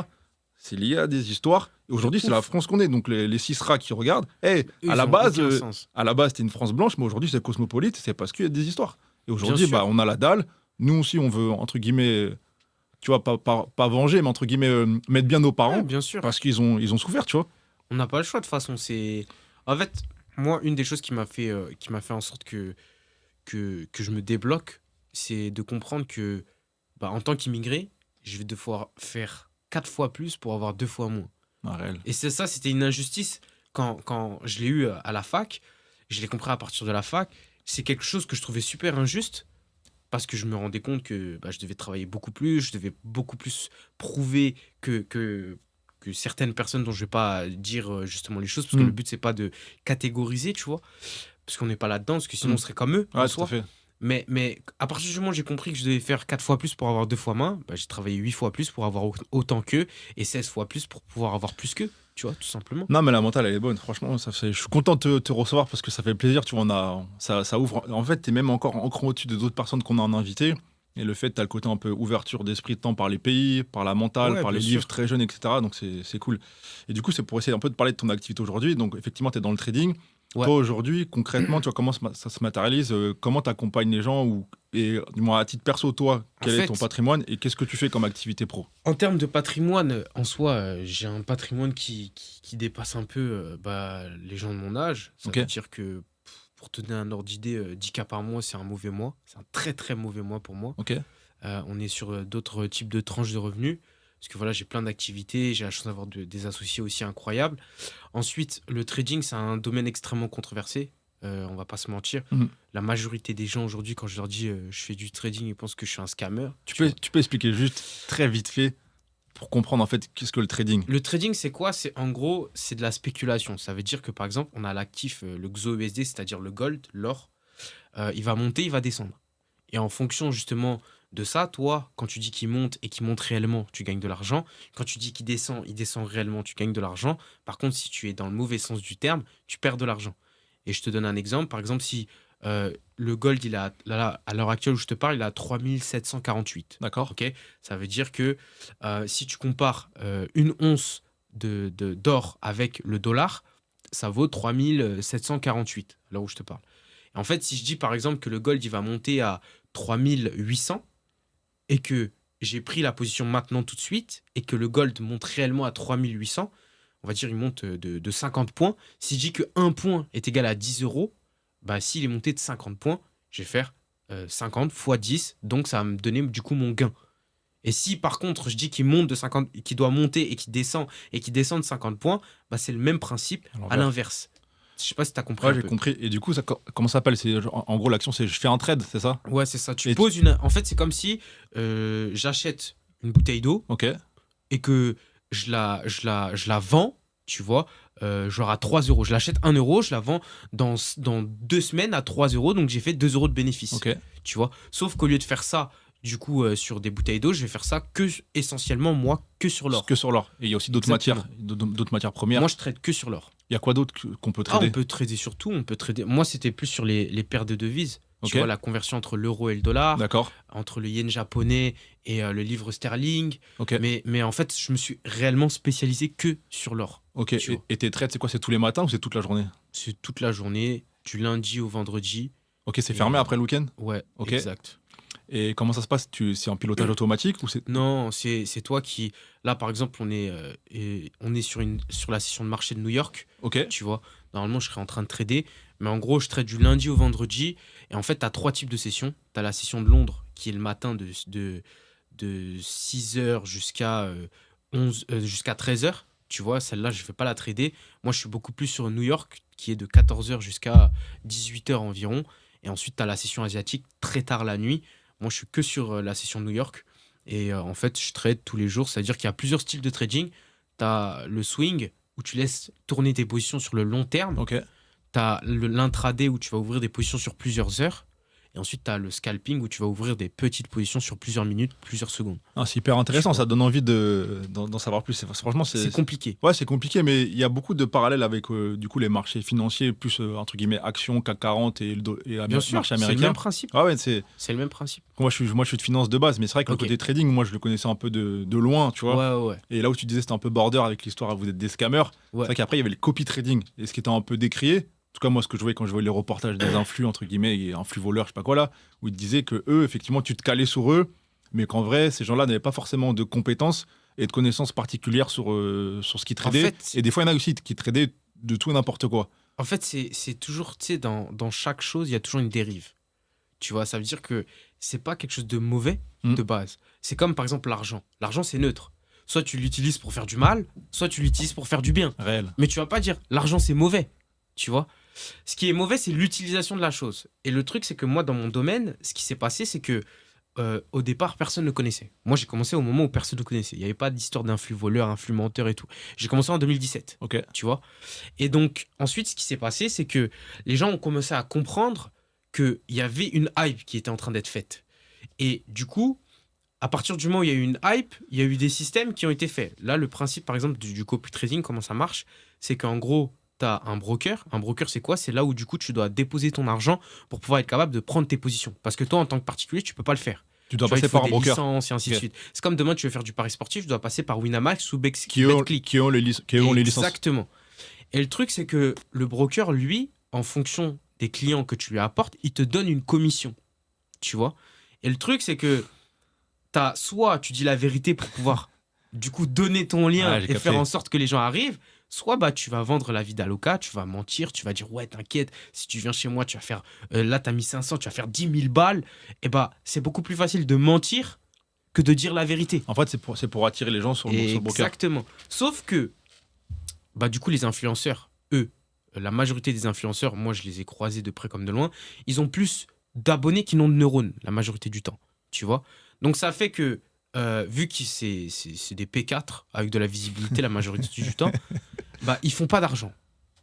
C'est lié à des histoires. Et aujourd'hui, c'est Ouf. la France qu'on est. Donc les Cisra qui regardent, Eux, à ils la ont base, aucun sens. c'était une France blanche, mais aujourd'hui, c'est cosmopolite. C'est parce qu'il y a des histoires. Et aujourd'hui, Bien sûr. on a la dalle. Nous aussi, on veut, entre guillemets, tu vois, pas venger, mais entre guillemets, mettre bien nos parents, Ouais, bien sûr. parce qu'ils ont souffert, tu vois. On n'a pas le choix de toute façon. En fait, moi, une des choses qui m'a fait en sorte que je me débloque, c'est de comprendre que, bah, en tant qu'immigré, je vais devoir faire 4 fois plus pour avoir 2 fois moins. Réel. Et c'est ça, c'était une injustice. Quand je l'ai eu à la fac, je l'ai compris à partir de la fac, c'est quelque chose que je trouvais super injuste parce que je me rendais compte que je devais travailler beaucoup plus, je devais beaucoup plus prouver que certaines personnes dont je vais pas dire justement les choses, parce que le but, c'est pas de catégoriser, tu vois, parce qu'on n'est pas là-dedans, parce que sinon on serait comme eux en Ouais, tout à soi. fait. Mais à partir du moment où j'ai compris que je devais faire 4 fois plus pour avoir 2 fois moins, j'ai travaillé 8 fois plus pour avoir autant qu'eux et 16 fois plus pour pouvoir avoir plus qu'eux, tu vois, tout simplement. Non, mais la mentale, elle est bonne. Franchement, je suis content de te recevoir parce que ça fait plaisir. Tu vois, ça ouvre. En fait, tu es même encore en cran au-dessus de d'autres personnes qu'on a en invité. Et le fait, tu as le côté un peu ouverture d'esprit de temps par les pays, par la mentale, Ouais, par bien les sûr. livres très jeunes, etc. Donc, c'est cool. Et du coup, c'est pour essayer un peu de parler de ton activité aujourd'hui. Donc, effectivement, tu es dans le trading. Ouais. Toi, aujourd'hui, concrètement, tu vois, comment ça se matérialise comment tu accompagnes les gens et du moins, à titre perso, toi, En quel est fait, ton patrimoine et qu'est-ce que tu fais comme activité pro? en termes de patrimoine, en soi, j'ai un patrimoine qui dépasse un peu les gens de mon âge. Ça Ok. veut dire que, pour te donner un ordre d'idée, 10K par mois, c'est un mauvais mois. C'est un très très mauvais mois pour moi. Ok. On est sur d'autres types de tranches de revenus. Parce que voilà, j'ai plein d'activités, j'ai la chance d'avoir des associés aussi incroyables. Ensuite, le trading, c'est un domaine extrêmement controversé. On va pas se mentir. Mhm. La majorité des gens aujourd'hui, quand je leur dis je fais du trading, ils pensent que je suis un scammer. Tu tu vois. peux expliquer juste très vite fait pour comprendre en fait qu'est-ce que le trading? Le trading, c'est quoi? C'est en gros, c'est de la spéculation. Ça veut dire que par exemple, on a l'actif, le XOUSD, c'est-à-dire le gold, l'or. Il va monter, il va descendre. Et en fonction justement de ça, toi, quand tu dis qu'il monte et qu'il monte réellement, tu gagnes de l'argent. Quand tu dis qu'il il descend réellement, tu gagnes de l'argent. Par contre, si tu es dans le mauvais sens du terme, tu perds de l'argent. Et je te donne un exemple. Par exemple, si le gold, il a, là, à l'heure actuelle où je te parle, il a 3748. D'accord. Ok. Ça veut dire que si tu compares une once d'or avec le dollar, ça vaut 3748, là où je te parle. Et en fait, si je dis par exemple que le gold, il va monter à 3800 et que j'ai pris la position maintenant tout de suite et que le gold monte réellement à 3800, on va dire il monte de 50 points. Si je dis que 1 point est égal à 10 euros, s'il est monté de 50 points, je vais faire 50 fois 10, donc ça va me donner du coup mon gain. Et si par contre je dis qu'il monte de 50, qu'il doit monter et qu'il descend de 50 points, c'est le même principe à l'inverse. Je sais pas si tu as compris Ouais, un j'ai peu. compris. Et du coup, comment ça s'appelle? En gros, l'action, c'est je fais un trade, c'est ça? Ouais, c'est ça. Tu Et poses une. En fait, c'est comme si j'achète une bouteille d'eau Ok. et que je la vends, tu vois, genre à 3 euros. Je l'achète 1 euro, je la vends dans 2 semaines à 3 euros, donc j'ai fait 2 euros de bénéfice. Ok. Tu vois. Sauf qu'au lieu de faire ça, du coup, sur des bouteilles d'eau, je vais faire ça essentiellement, moi, que sur l'or. Que sur l'or. Et il y a aussi d'autres Exactement. matières, d'autres matières premières. Moi, je trade que sur l'or. Il y a quoi d'autre qu'on peut Ah, trader? on peut trader sur tout. On peut trader. Moi, c'était plus sur les paires de devises. Ok. Tu vois, la conversion entre l'euro et le dollar, D'accord. entre le yen japonais et le livre sterling. Ok. Mais en fait, je me suis réellement spécialisé que sur l'or. Ok. Tu vois. Et tes trades, c'est quoi? C'est tous les matins ou c'est toute la journée? C'est toute la journée, du lundi au vendredi. Ok, c'est Et- fermé après le week-end? Ouais, Ok. exact. Et comment ça se passe? C'est en pilotage automatique ou c'est... Non, c'est toi qui... Là, par exemple, on est sur la session de marché de New York. Ok. Tu vois, normalement, je serais en train de trader. Mais en gros, je trade du lundi au vendredi. Et en fait, tu as 3 types de sessions. Tu as la session de Londres, qui est le matin de 6h jusqu'à 13h. Tu vois, celle-là, je ne vais pas la trader. Moi, je suis beaucoup plus sur New York, qui est de 14h jusqu'à 18h environ. Et ensuite, tu as la session asiatique, très tard la nuit. Moi, je suis que sur la session de New York. Et en fait, je trade tous les jours. C'est-à-dire qu'il y a plusieurs styles de trading. Tu as le swing, où tu laisses tourner tes positions sur le long terme. Ok. Tu as l'intraday, où tu vas ouvrir des positions sur plusieurs heures. Et ensuite, tu as le scalping, où tu vas ouvrir des petites positions sur plusieurs minutes, plusieurs secondes. Ah, c'est hyper intéressant. Ça donne envie d'en savoir plus. Franchement, C'est compliqué. Ouais, c'est compliqué, mais il y a beaucoup de parallèles avec du coup les marchés financiers, plus entre guillemets actions, CAC 40 et Bien sûr, marché c'est le américain. même principe. Ah ouais, c'est... C'est le même principe. Moi, je suis de finance de base, mais c'est vrai que Ok. le côté trading, moi, je le connaissais un peu de loin, tu vois. Ouais. Et là où tu disais c'était un peu border avec l'histoire, vous êtes des scammers. Ouais. C'est vrai qu'après, il y avait le copy trading. Et ce qui était un peu décrié, en tout cas, moi, ce que je voyais quand je voyais les reportages des influx, entre guillemets, et influx voleurs, je sais pas quoi là, où ils disaient que eux, effectivement, tu te calais sur eux, mais qu'en vrai, ces gens-là n'avaient pas forcément de compétences et de connaissances particulières sur ce qu'ils tradaient. fait, Et des fois, il y en a aussi qui tradaient de tout et n'importe quoi. En fait, c'est toujours, tu sais, dans chaque chose, il y a toujours une dérive. Tu vois, ça veut dire que c'est pas quelque chose de mauvais Mm. de base. C'est comme par exemple l'argent. L'argent, c'est neutre. Soit tu l'utilises pour faire du mal, soit tu l'utilises pour faire du bien. Réel. Mais tu vas pas dire l'argent c'est mauvais, tu vois. Ce qui est mauvais, c'est l'utilisation de la chose. Et le truc, c'est que moi, dans mon domaine, ce qui s'est passé, c'est que au départ, personne ne connaissait. Moi, j'ai commencé au moment où personne ne connaissait. Il n'y avait pas d'histoire d'influx voleur, influx menteur et tout. J'ai commencé en 2017, Ok. tu vois. Et donc, ensuite, ce qui s'est passé, c'est que les gens ont commencé à comprendre qu'il y avait une hype qui était en train d'être faite. Et du coup, à partir du moment où il y a eu une hype, il y a eu des systèmes qui ont été faits. Là, le principe, par exemple, du copy trading, comment ça marche, c'est qu'en gros, tu as un broker. Un broker, c'est quoi? C'est là où, du coup, tu dois déposer ton argent pour pouvoir être capable de prendre tes positions. Parce que toi, en tant que particulier, tu peux pas le faire. Tu dois Tu vois, il passer te faut par un des broker licences et ainsi de Ok. suite. C'est comme demain, tu veux faire du pari sportif, tu dois passer par Winamax ou qui ont BetClick. les licences. Exactement. Et le truc, c'est que le broker, lui, en fonction des clients que tu lui apportes, il te donne une commission. Tu vois? Et le truc, c'est que soit tu dis la vérité pour pouvoir, du coup, donner ton lien Ouais, j'ai et capté. faire en sorte que les gens arrivent, soit bah, tu vas vendre la vie d'Aloca, tu vas mentir, tu vas dire, ouais, t'inquiète, si tu viens chez moi, tu vas faire, là, t'as mis 500, tu vas faire 10 000 balles. Et bah, c'est beaucoup plus facile de mentir que de dire la vérité. En fait, c'est pour attirer les gens sur le broker. Exactement. Sauf que, bah, du coup, les influenceurs, eux, la majorité des influenceurs, moi, je les ai croisés de près comme de loin, ils ont plus d'abonnés qu'ils n'ont de neurones, la majorité du temps. Tu vois? Donc, ça fait que, vu que c'est des P4 avec de la visibilité la majorité du temps, bah, ils font pas d'argent.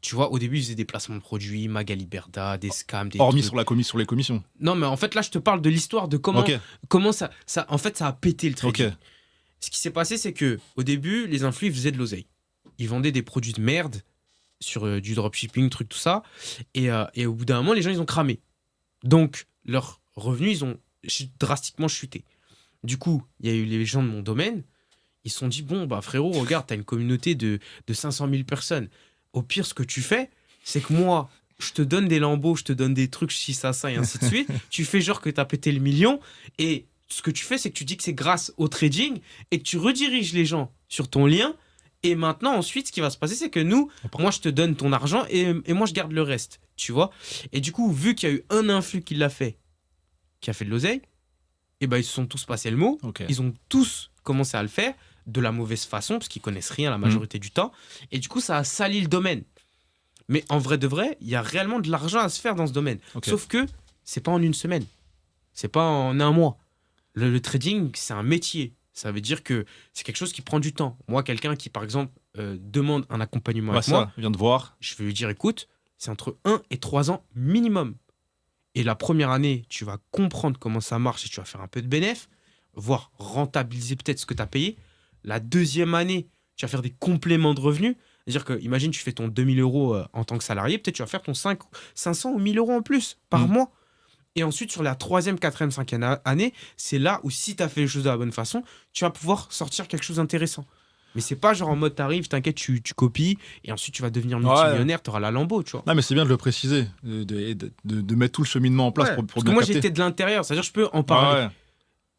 Tu vois, au début, ils faisaient des placements de produits, Magali Berda, des scams, des Hormis trucs. sur les commissions. Non, mais en fait, là, je te parle de l'histoire de comment, Ok. comment en fait, ça a pété le trading. Ok. Ce qui s'est passé, c'est que au début, les influx ils faisaient de l'oseille. Ils vendaient des produits de merde sur du dropshipping, truc, tout ça. Et au bout d'un moment, les gens, ils ont cramé. Donc, leurs revenus, ils ont drastiquement chuté. Du coup, il y a eu les gens de mon domaine. Ils se sont dit, bon, bah frérot, regarde, t'as une communauté de 500 000 personnes. Au pire, ce que tu fais, c'est que moi, je te donne des lambeaux, je te donne des trucs, ci, ça, et ainsi de suite. Tu fais genre que t'as pété le million. Et ce que tu fais, c'est que tu dis que c'est grâce au trading et que tu rediriges les gens sur ton lien. Et maintenant, ensuite, ce qui va se passer, c'est que moi, je te donne ton argent et moi, je garde le reste. Tu vois? Et du coup, vu qu'il y a eu un influx qui a fait de l'oseille, et ben ils se sont tous passé le mot. Ok. Ils ont tous commencé à le faire de la mauvaise façon, parce qu'ils connaissent rien la majorité du temps. Et du coup, ça a sali le domaine. Mais en vrai de vrai, il y a réellement de l'argent à se faire dans ce domaine. Ok. Sauf que c'est pas en une semaine. C'est pas en un mois. Le trading, c'est un métier. Ça veut dire que c'est quelque chose qui prend du temps. Moi, quelqu'un qui, par exemple, demande un accompagnement Bah, avec moi, ça, je viens de voir. je vais lui dire, écoute, c'est entre 1 et 3 ans minimum. Et la première année, tu vas comprendre comment ça marche et tu vas faire un peu de bénéfice, voire rentabiliser peut-être ce que tu as payé. La deuxième année, tu vas faire des compléments de revenus. C'est-à-dire que, imagine, tu fais ton 2000 euros en tant que salarié, peut-être tu vas faire ton 500 ou 1000 euros en plus par mois. Et ensuite, sur la troisième, quatrième, cinquième année, c'est là où, si tu as fait les choses de la bonne façon, tu vas pouvoir sortir quelque chose d'intéressant. Mais c'est pas genre en mode t'arrives, t'inquiète, tu copies, et ensuite tu vas devenir multimillionnaire, t'auras la Lambo, tu vois. Non, mais c'est bien de le préciser, de mettre tout le cheminement en place Ouais, pour parce que bien moi capter. j'étais de l'intérieur, c'est-à-dire je peux en parler. Ouais, ouais.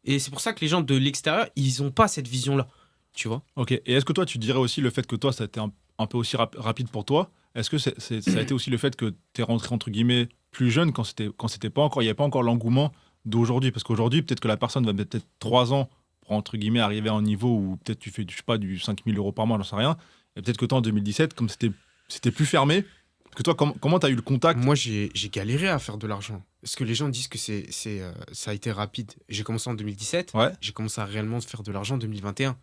Et c'est pour ça que les gens de l'extérieur, ils ont pas cette vision-là, tu vois. Ok. Et est-ce que toi, tu dirais aussi le fait que toi, ça a été un peu aussi rapide pour toi? Est-ce que ça a été aussi le fait que tu es rentré, entre guillemets, plus jeune quand c'était pas encore, il n'y avait pas encore l'engouement d'aujourd'hui? Parce qu'aujourd'hui, peut-être que la personne va mettre peut-être 3 ans pour, entre guillemets, arriver à un niveau où peut-être tu fais, je sais pas, du 5 000 euros par mois, j'en sais rien. Et peut-être que toi, en 2017, comme c'était plus fermé, parce que toi, comment tu as eu le contact? Moi j'ai galéré à faire de l'argent. Parce que les gens disent que ça a été rapide. J'ai commencé en 2017, Ouais. j'ai commencé à réellement faire de l'argent en 2021.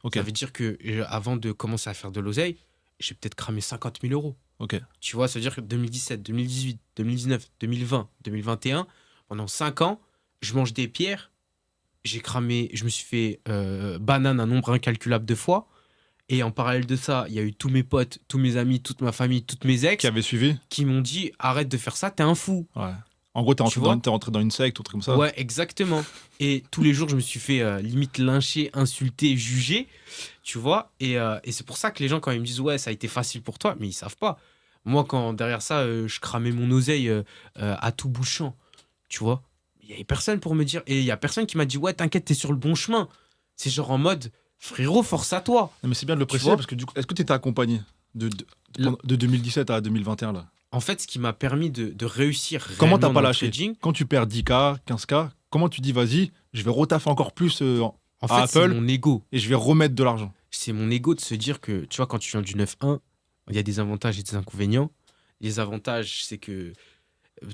Ok. Ça veut dire que avant de commencer à faire de l'oseille, j'ai peut-être cramé 50 000 euros. Ok. Tu vois, ça veut dire que 2017, 2018, 2019, 2020, 2021, pendant 5 ans, je mange des pierres. J'ai cramé, je me suis fait banane un nombre incalculable de fois. Et en parallèle de ça, il y a eu tous mes potes, tous mes amis, toute ma famille, toutes mes ex Qui avait suivi? qui m'ont dit arrête de faire ça, t'es un fou. Ouais. En gros, t'es Tu vois rentré dans une secte ou un truc comme ça? Ouais, exactement. Et tous les jours, je me suis fait limite lyncher, insulter, juger. Tu vois et c'est pour ça que les gens, quand ils me disent ouais, ça a été facile pour toi, mais ils savent pas. Moi, quand derrière ça, je cramais mon oseille à tout bout de champ, tu vois, il y avait personne pour me dire. Et il y a personne qui m'a dit ouais, t'inquiète, t'es sur le bon chemin. C'est genre en mode frérot, force à toi. Non, mais c'est bien de le Tu préciser vois parce que du coup, est-ce que tu étais accompagné de 2017 à 2021 là? En fait, ce qui m'a permis de réussir Comment t'as réellement pas dans le lâché? trading, Quand tu perds 10K, 15K, comment tu dis vas-y, je vais retaffer encore plus En à fait, c'est Apple mon ego. et je vais remettre de l'argent. C'est mon ego de se dire que, tu vois, quand tu viens du 9-1, il y a des avantages et des inconvénients. Les avantages, c'est que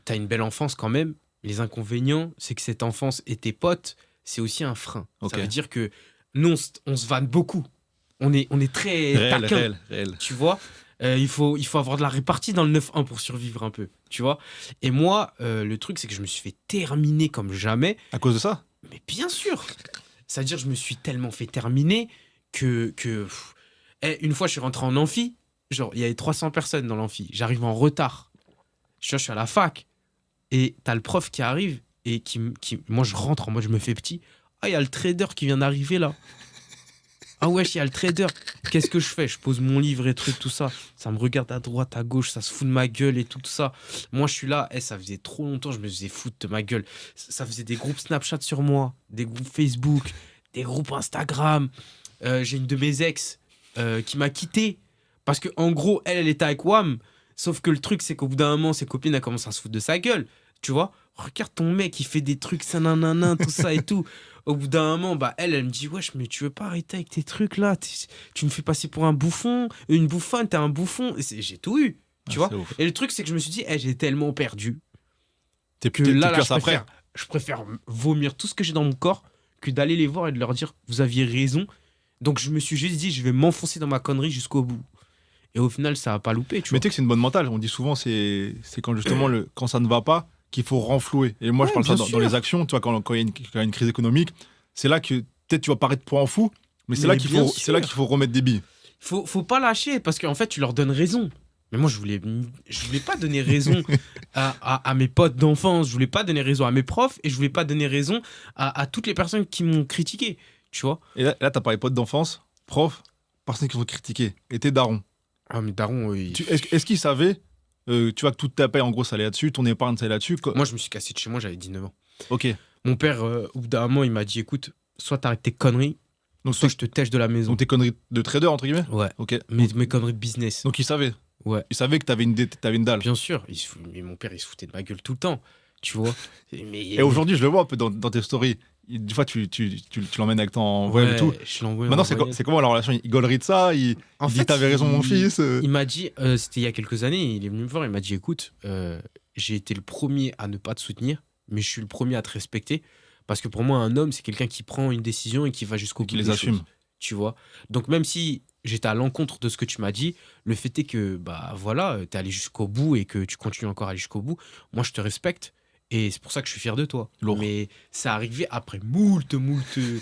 tu as une belle enfance quand même. Les inconvénients, c'est que cette enfance et tes potes, c'est aussi un frein. Ok. Ça veut dire que nous, on se vanne beaucoup. On est très taquin, Réel. tu vois. Il faut avoir de la répartie dans le 9-1 pour survivre un peu, tu vois. Et moi, le truc, c'est que je me suis fait terminer comme jamais. À cause de ça? Mais bien sûr. C'est-à-dire, je me suis tellement fait terminer que une fois, je suis rentré en amphi. Genre, il y avait 300 personnes dans l'amphi. J'arrive en retard. Je suis à la fac. Et t'as le prof qui arrive et moi, je rentre en mode, je me fais petit. Ah, il y a le trader qui vient d'arriver là. Ah wesh, il y a le trader. Qu'est-ce que je fais? Je pose mon livre et truc, tout ça. Ça me regarde à droite, à gauche, ça se fout de ma gueule et tout ça. Moi, je suis là. Ça faisait trop longtemps, je me faisais foutre de ma gueule. Ça faisait des groupes Snapchat sur moi, des groupes Facebook, des groupes Instagram. J'ai une de mes ex qui m'a quitté parce que en gros, elle était avec Wam. Sauf que le truc, c'est qu'au bout d'un moment, ses copines, elles commencent à se foutre de sa gueule. Tu vois? Regarde ton mec, il fait des trucs, ça, nanana, tout ça et tout. Au bout d'un moment, bah, elle me dit, wesh, mais tu veux pas arrêter avec tes trucs là? Tu me fais passer pour un bouffon, une bouffonne, t'es un bouffon. J'ai tout eu, tu vois? Et le truc, c'est que je me suis dit, j'ai tellement perdu que là, je préfère vomir tout ce que j'ai dans mon corps que d'aller les voir et de leur dire, vous aviez raison. Donc, je me suis juste dit, je vais m'enfoncer dans ma connerie jusqu'au bout. Et au final, ça n'a pas loupé, tu vois. Mais tu sais que c'est une bonne mentale. On dit souvent, c'est quand justement, quand ça ne va pas, qu'il faut renflouer. Et moi, je parle ça dans les actions. Tu vois, quand il y a une crise économique, c'est là que peut-être tu vas paraître pour en fou, mais c'est là qu'il faut remettre des billes. Faut pas lâcher parce qu'en fait, tu leur donnes raison. Mais moi, je voulais pas donner raison à mes potes d'enfance, je voulais pas donner raison à mes profs et je voulais pas donner raison à toutes les personnes qui m'ont critiqué, tu vois. Et là, t'as parlé potes d'enfance, profs, personnes qui vont critiquer. Et tes darons. Ah, mais daron, est-ce qu'ils savaient, tu vois, que toute ta paie, en gros, ça allait là-dessus, ton épargne, ça allait là-dessus? Moi, je me suis cassé de chez moi, j'avais 19 ans. Ok. Mon père, au bout d'un moment, il m'a dit, écoute, soit t'arrêtes tes conneries, donc soit je te tèche de la maison. Donc tes conneries de trader, entre guillemets? Ouais. Ok. Mes conneries de business. Donc ils savaient? Ouais. Ils savaient que t'avais une dalle? Bien sûr. Mais mon père, il se foutait de ma gueule tout le temps, tu vois. Et aujourd'hui, je le vois un peu dans tes stories. Des fois, tu l'emmènes avec toi en voyage et tout. Je l'envoie. Maintenant, c'est comment la relation? Il gaulerie de ça? Il dit t'avais raison, mon fils? Il m'a dit, c'était il y a quelques années, il est venu me voir, il m'a dit, écoute, j'ai été le premier à ne pas te soutenir, mais je suis le premier à te respecter. Parce que pour moi, un homme, c'est quelqu'un qui prend une décision et qui va jusqu'au bout. Qui les assume. Tu vois. Donc même si j'étais à l'encontre de ce que tu m'as dit, le fait est que, bah voilà, t'es allé jusqu'au bout et que tu continues encore à aller jusqu'au bout. Moi, je te respecte. Et c'est pour ça que je suis fier de toi. Lourd. Mais ça arrivé après moult. Tu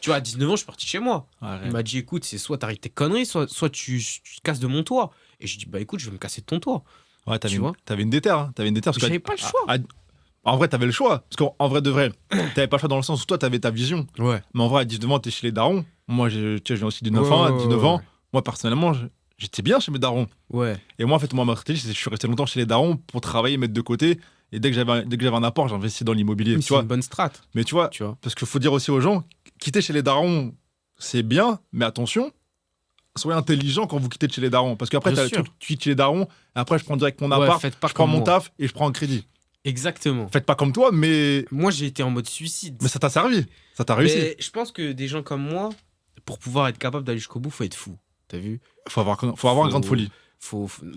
vois, à 19 ans, je suis parti de chez moi. Ouais. Il m'a dit, écoute, c'est soit t'arrêtes tes conneries, soit tu te casses de mon toit. Et je dis, bah écoute, je vais me casser de ton toit. Ouais, t'avais une déterre. Hein. J'avais pas le choix. En vrai, t'avais le choix. Parce qu'en vrai, de vrai, t'avais pas le choix dans le sens où toi, t'avais ta vision. Ouais. Mais en vrai, à 19 ans, t'es chez les darons. Moi, je viens aussi de 9 ans, à 19 ans. Moi, personnellement, j'étais bien chez mes darons. Ouais. Et moi, en fait, ma stratégie, c'est que je suis resté longtemps chez les darons pour travailler, mettre de côté. Et dès que j'avais un apport, j'investis dans l'immobilier. C'est une bonne strat. Mais tu vois, parce qu'il faut dire aussi aux gens, quitter chez les darons, c'est bien, mais attention, soyez intelligent quand vous quittez de chez les darons. Parce qu'après, t'as le truc, tu quittes chez les darons, et après, je prends direct mon appart, je prends mon taf et je prends un crédit. Exactement. Faites pas comme toi, mais... Moi, j'ai été en mode suicide. Mais ça t'a servi, ça t'a réussi. Mais je pense que des gens comme moi, pour pouvoir être capable d'aller jusqu'au bout, faut être fou. T'as vu? Faut avoir une grande folie.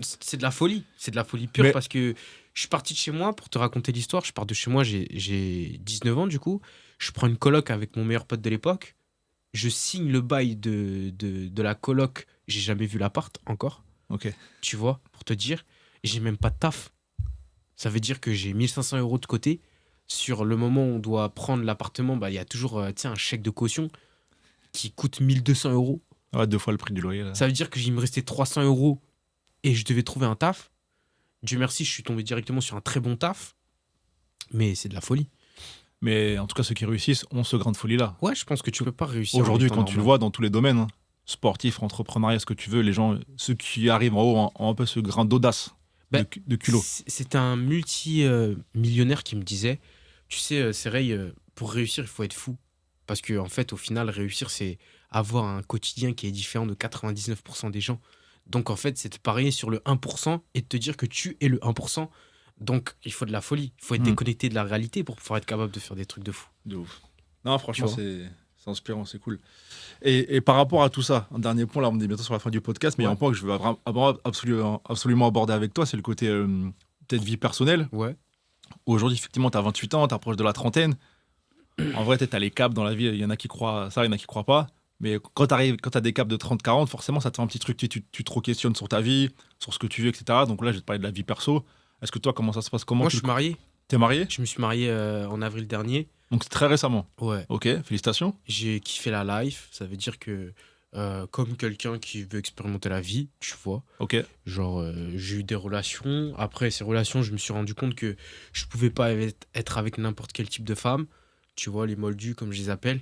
C'est de la folie. C'est de la folie pure parce que je suis parti de chez moi, pour te raconter l'histoire, je pars de chez moi, j'ai 19 ans du coup. Je prends une coloc avec mon meilleur pote de l'époque. Je signe le bail de la coloc. J'ai jamais vu l'appart encore. Ok. Tu vois, pour te dire. Et j'ai même pas de taf. Ça veut dire que j'ai 1500 € de côté. Sur le moment où on doit prendre l'appartement, bah, y a toujours un chèque de caution qui coûte 1200 €. Ouais, 2 fois le prix du loyer. Là. Ça veut dire qu'il me restait 300 € et je devais trouver un taf. Dieu merci, je suis tombé directement sur un très bon taf. Mais c'est de la folie. Mais en tout cas, ceux qui réussissent ont ce grain de folie-là. Ouais, je pense que tu peux pas réussir. Aujourd'hui, quand tu le vois dans tous les domaines, hein, sportif, entrepreneuriat, ce que tu veux, les gens, ceux qui arrivent en haut ont un peu ce grain d'audace, de culot. C'est un multi-millionnaire qui me disait, tu sais, Sereil, pour réussir, il faut être fou. Parce que en fait, au final, réussir, c'est avoir un quotidien qui est différent de 99% des gens. Donc en fait, c'est de parier sur le 1% et de te dire que tu es le 1%. Donc il faut de la folie. Il faut être déconnecté de la réalité pour pouvoir être capable de faire des trucs de fou. De ouf. Non, franchement, C'est inspirant, c'est cool. Et par rapport à tout ça, un dernier point, là on est bientôt sur la fin du podcast, mais il y a un point que je veux absolument aborder avec toi, c'est le côté peut-être vie personnelle. Ouais. Aujourd'hui, effectivement, tu as 28 ans, tu approches de la trentaine. En vrai, tu as les caps dans la vie, il y en a qui croient à ça, il y en a qui croient pas. Mais quand tu as des caps de 30-40, forcément, ça te fait un petit truc, tu te re-questionnes sur ta vie, sur ce que tu veux, etc. Donc là, je vais te parler de la vie perso. Est-ce que toi, comment ça se passe? Moi, je suis marié. T'es marié? Je me suis marié en avril dernier. Donc c'est très récemment. Ouais. Ok, félicitations. J'ai kiffé la life. Ça veut dire que, comme quelqu'un qui veut expérimenter la vie, tu vois. Ok. Genre, j'ai eu des relations. Après ces relations, je me suis rendu compte que je pouvais pas être avec n'importe quel type de femme. Tu vois, les moldus, comme je les appelle.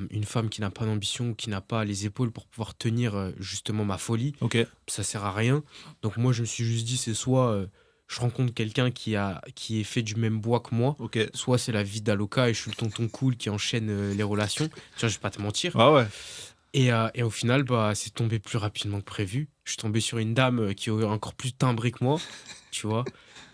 Une femme qui n'a pas d'ambition, qui n'a pas les épaules pour pouvoir tenir justement ma folie, Ok. ça sert à rien. Donc moi, je me suis juste dit, c'est soit je rencontre quelqu'un qui est fait du même bois que moi, Ok. soit c'est la vie d'Aloca et je suis le tonton cool qui enchaîne les relations. Tu vois, je vais pas te mentir. Ah ouais. Et au final, bah, c'est tombé plus rapidement que prévu. Je suis tombé sur une dame qui est encore plus timbrée que moi, tu vois.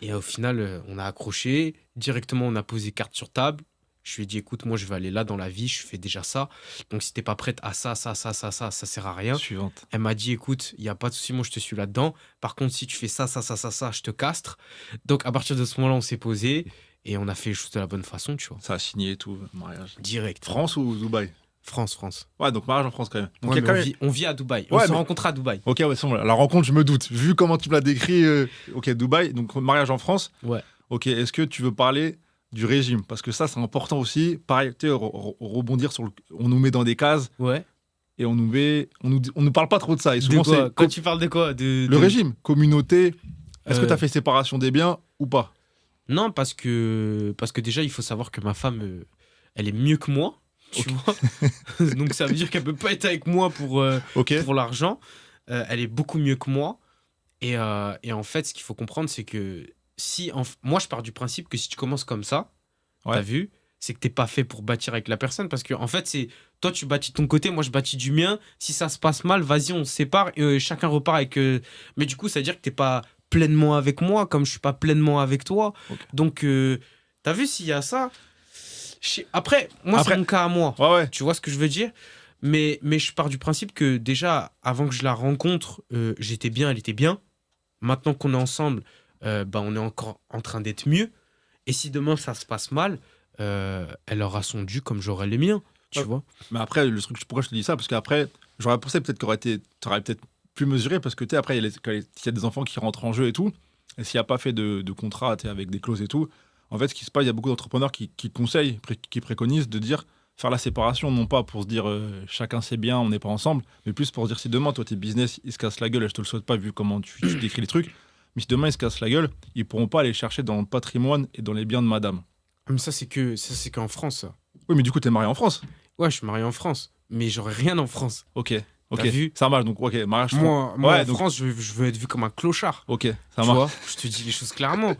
Et au final, on a accroché. Directement, on a posé carte sur table. Je lui ai dit, écoute, moi, je vais aller là dans la vie, je fais déjà ça. Donc, si t'es pas prête à ça sert à rien. Suivante. Elle m'a dit, écoute, il n'y a pas de souci, moi, je te suis là-dedans. Par contre, si tu fais ça, je te castre. Donc, à partir de ce moment-là, on s'est posé et on a fait les choses de la bonne façon, tu vois. Ça a signé et tout, mariage. Direct. France ou Dubaï? France. Ouais, donc mariage en France quand même. Donc, Ouais, il y a mais quand même... on vit à Dubaï. Ouais, on se mais- rencontre à Dubaï. Ok, ouais, c'est bon, la rencontre, je me doute. Vu comment tu me l'as décrit, ok, Dubaï, donc mariage en France. Ouais. Ok, est-ce que tu veux parler du régime? Parce que ça, c'est important aussi. Pareil, tu sais, rebondir sur on nous met dans des cases Ouais. et on nous parle pas trop de ça. Et De souvent, quoi? c'est Quand tu parles de quoi? le régime, communauté. Est-ce que Euh, tu as fait séparation des biens ou pas? Non, parce que déjà, il faut savoir que ma femme, elle est mieux que moi. Tu vois. Donc, ça veut dire qu'elle peut pas être avec moi Ok. pour l'argent. Elle est beaucoup mieux que moi. Et en fait, ce qu'il faut comprendre, c'est que moi, je pars du principe que si tu commences comme ça, Ouais. t'as vu, c'est que t'es pas fait pour bâtir avec la personne. Parce que, en fait, c'est toi, tu bâtis de ton côté, moi, je bâtis du mien. Si ça se passe mal, vas-y, on se sépare et chacun repart avec. Mais du coup, ça veut dire que t'es pas pleinement avec moi, comme je suis pas pleinement avec toi. Ok. Donc, t'as vu, s'il y a ça. Après, moi, Après- c'est mon cas à moi. Ouais. Tu vois ce que je veux dire? Mais je pars du principe que déjà, avant que je la rencontre, j'étais bien, elle était bien. Maintenant qu'on est ensemble, bah, on est encore en train d'être mieux. Et si demain ça se passe mal, elle aura son dû comme j'aurai les miens. Tu Ouais. vois? Mais après, le truc, pourquoi je te dis ça? Parce qu'après, j'aurais pensé peut-être t'aurais peut-être plus mesuré parce que tu sais, après, il y a des enfants qui rentrent en jeu et tout. Et s'il n'y a pas fait de contrat, tu sais, avec des clauses et tout, en fait, ce qui se passe, il y a beaucoup d'entrepreneurs qui conseillent, qui préconisent de dire faire la séparation, non pas pour se dire chacun sait bien, on n'est pas ensemble, mais plus pour se dire si demain, toi, tes business, ils se cassent la gueule, et je te le souhaite pas vu comment tu décris les trucs, mais si demain, ils se cassent la gueule, ils pourront pas aller chercher dans le patrimoine et dans les biens de madame. Mais ça, c'est qu'en France, ça. Oui, mais du coup, t'es marié en France. Ouais, je suis marié en France, mais j'aurais rien en France. Ok. T'as vu? Ça marche, donc ok, mariage Moi, Ouais, en donc- France, je veux être vu comme un clochard. Ok, ça Tu marche. vois? Je te dis les choses clairement.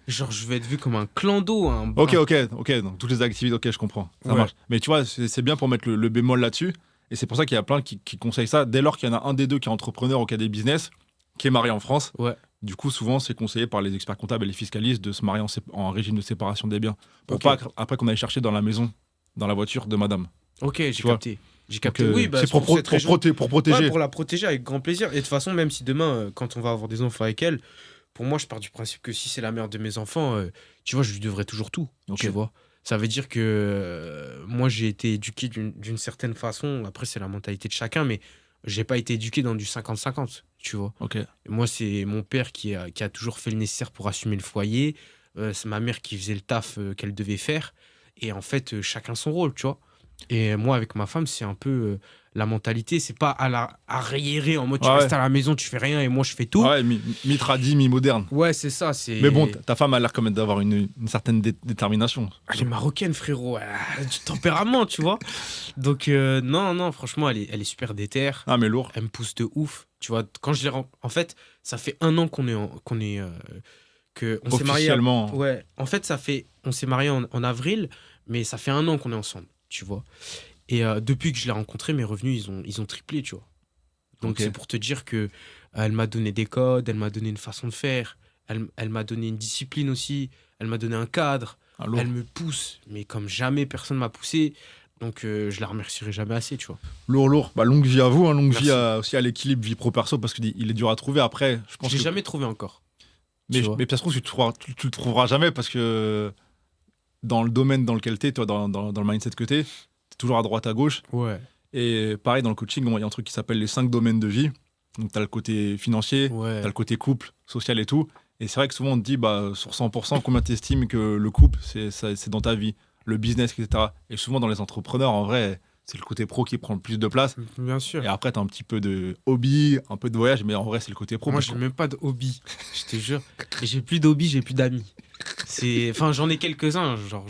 Genre, je veux être vu comme un clando. Ok, donc toutes les activités, ok, je comprends, ça Ouais. marche. Mais tu vois, c'est bien pour mettre le bémol là-dessus, et c'est pour ça qu'il y a plein qui conseillent ça, dès lors qu'il y en a un des deux qui est entrepreneur ou qui a des business, qui est marié en France, Ouais. du coup, souvent, c'est conseillé par les experts comptables et les fiscalistes de se marier en régime de séparation des biens, pour Ok. pas après qu'on aille chercher dans la maison, dans la voiture de madame. Ok, j'ai vois. capté. J'ai capté. Donc, Oui, bah, c'est pour cette raison- protéger. Ouais, pour la protéger avec grand plaisir. Et de toute façon, même si demain, quand on va avoir des enfants avec elle, pour moi, je pars du principe que si c'est la mère de mes enfants, tu vois, je lui devrais toujours tout. Ok. Tu vois. Ça veut dire que moi, j'ai été éduqué d'une certaine façon. Après, c'est la mentalité de chacun, mais j'ai pas été éduqué dans du 50-50. Tu vois. Ok. Et moi, c'est mon père qui a toujours fait le nécessaire pour assumer le foyer. C'est ma mère qui faisait le taf qu'elle devait faire. Et en fait, chacun son rôle, tu vois. Et moi, avec ma femme, c'est un peu la mentalité. C'est pas à raillerer en mode tu Ouais, restes ouais. à la maison, tu fais rien et moi, je fais tout. Ouais, mi-tradi, mi-moderne. Ouais, c'est ça. C'est... Mais bon, ta femme a l'air quand même d'avoir une certaine détermination. Elle est marocaine, frérot. Elle a du tempérament, tu vois. Donc, non, franchement, elle est super déterre. Ah, mais lourd. Elle me pousse de ouf. Tu vois, quand je l'ai en fait, ça fait 1 an qu'on s'est marié. Officiellement. Ouais, en fait, on s'est marié en avril, mais ça fait 1 an qu'on est ensemble, tu vois. Et depuis que je l'ai rencontré, mes revenus, ils ont triplé, tu vois. Donc, Ok. c'est pour te dire que elle m'a donné des codes, elle m'a donné une façon de faire, elle m'a donné une discipline aussi, elle m'a donné un cadre, Ah, lourd. elle me pousse, mais comme jamais personne m'a poussé. Donc je la remercierai jamais assez, tu vois. Lourd. Bah, longue vie à vous, hein, longue Merci. vie aussi à l'équilibre vie pro-perso, parce qu'il est dur à trouver. Après, je pense Je l'ai que. jamais trouvé encore. Mais, tu vois. mais ça se trouve, tu le trouveras jamais, parce que dans le domaine dans lequel t'es, toi, dans le mindset que t'es toujours à droite, à gauche. Ouais. Et pareil, dans le coaching, il y a un truc qui s'appelle les 5 domaines de vie. Donc, t'as le côté financier, Ouais. t'as le côté couple, social et tout. Et c'est vrai que souvent, on te dit, bah, sur 100%, combien t'estimes que le couple, c'est dans ta vie, le business, etc. Et souvent, dans les entrepreneurs, en vrai, c'est le côté pro qui prend le plus de place. Bien sûr. Et après, t'as un petit peu de hobby, un peu de voyage, mais en vrai, c'est le côté pro. Moi, parce j'ai que- même pas de hobby, je te jure. Et j'ai plus d'hobby, j'ai plus d'amis. Enfin, j'en ai quelques-uns, genre,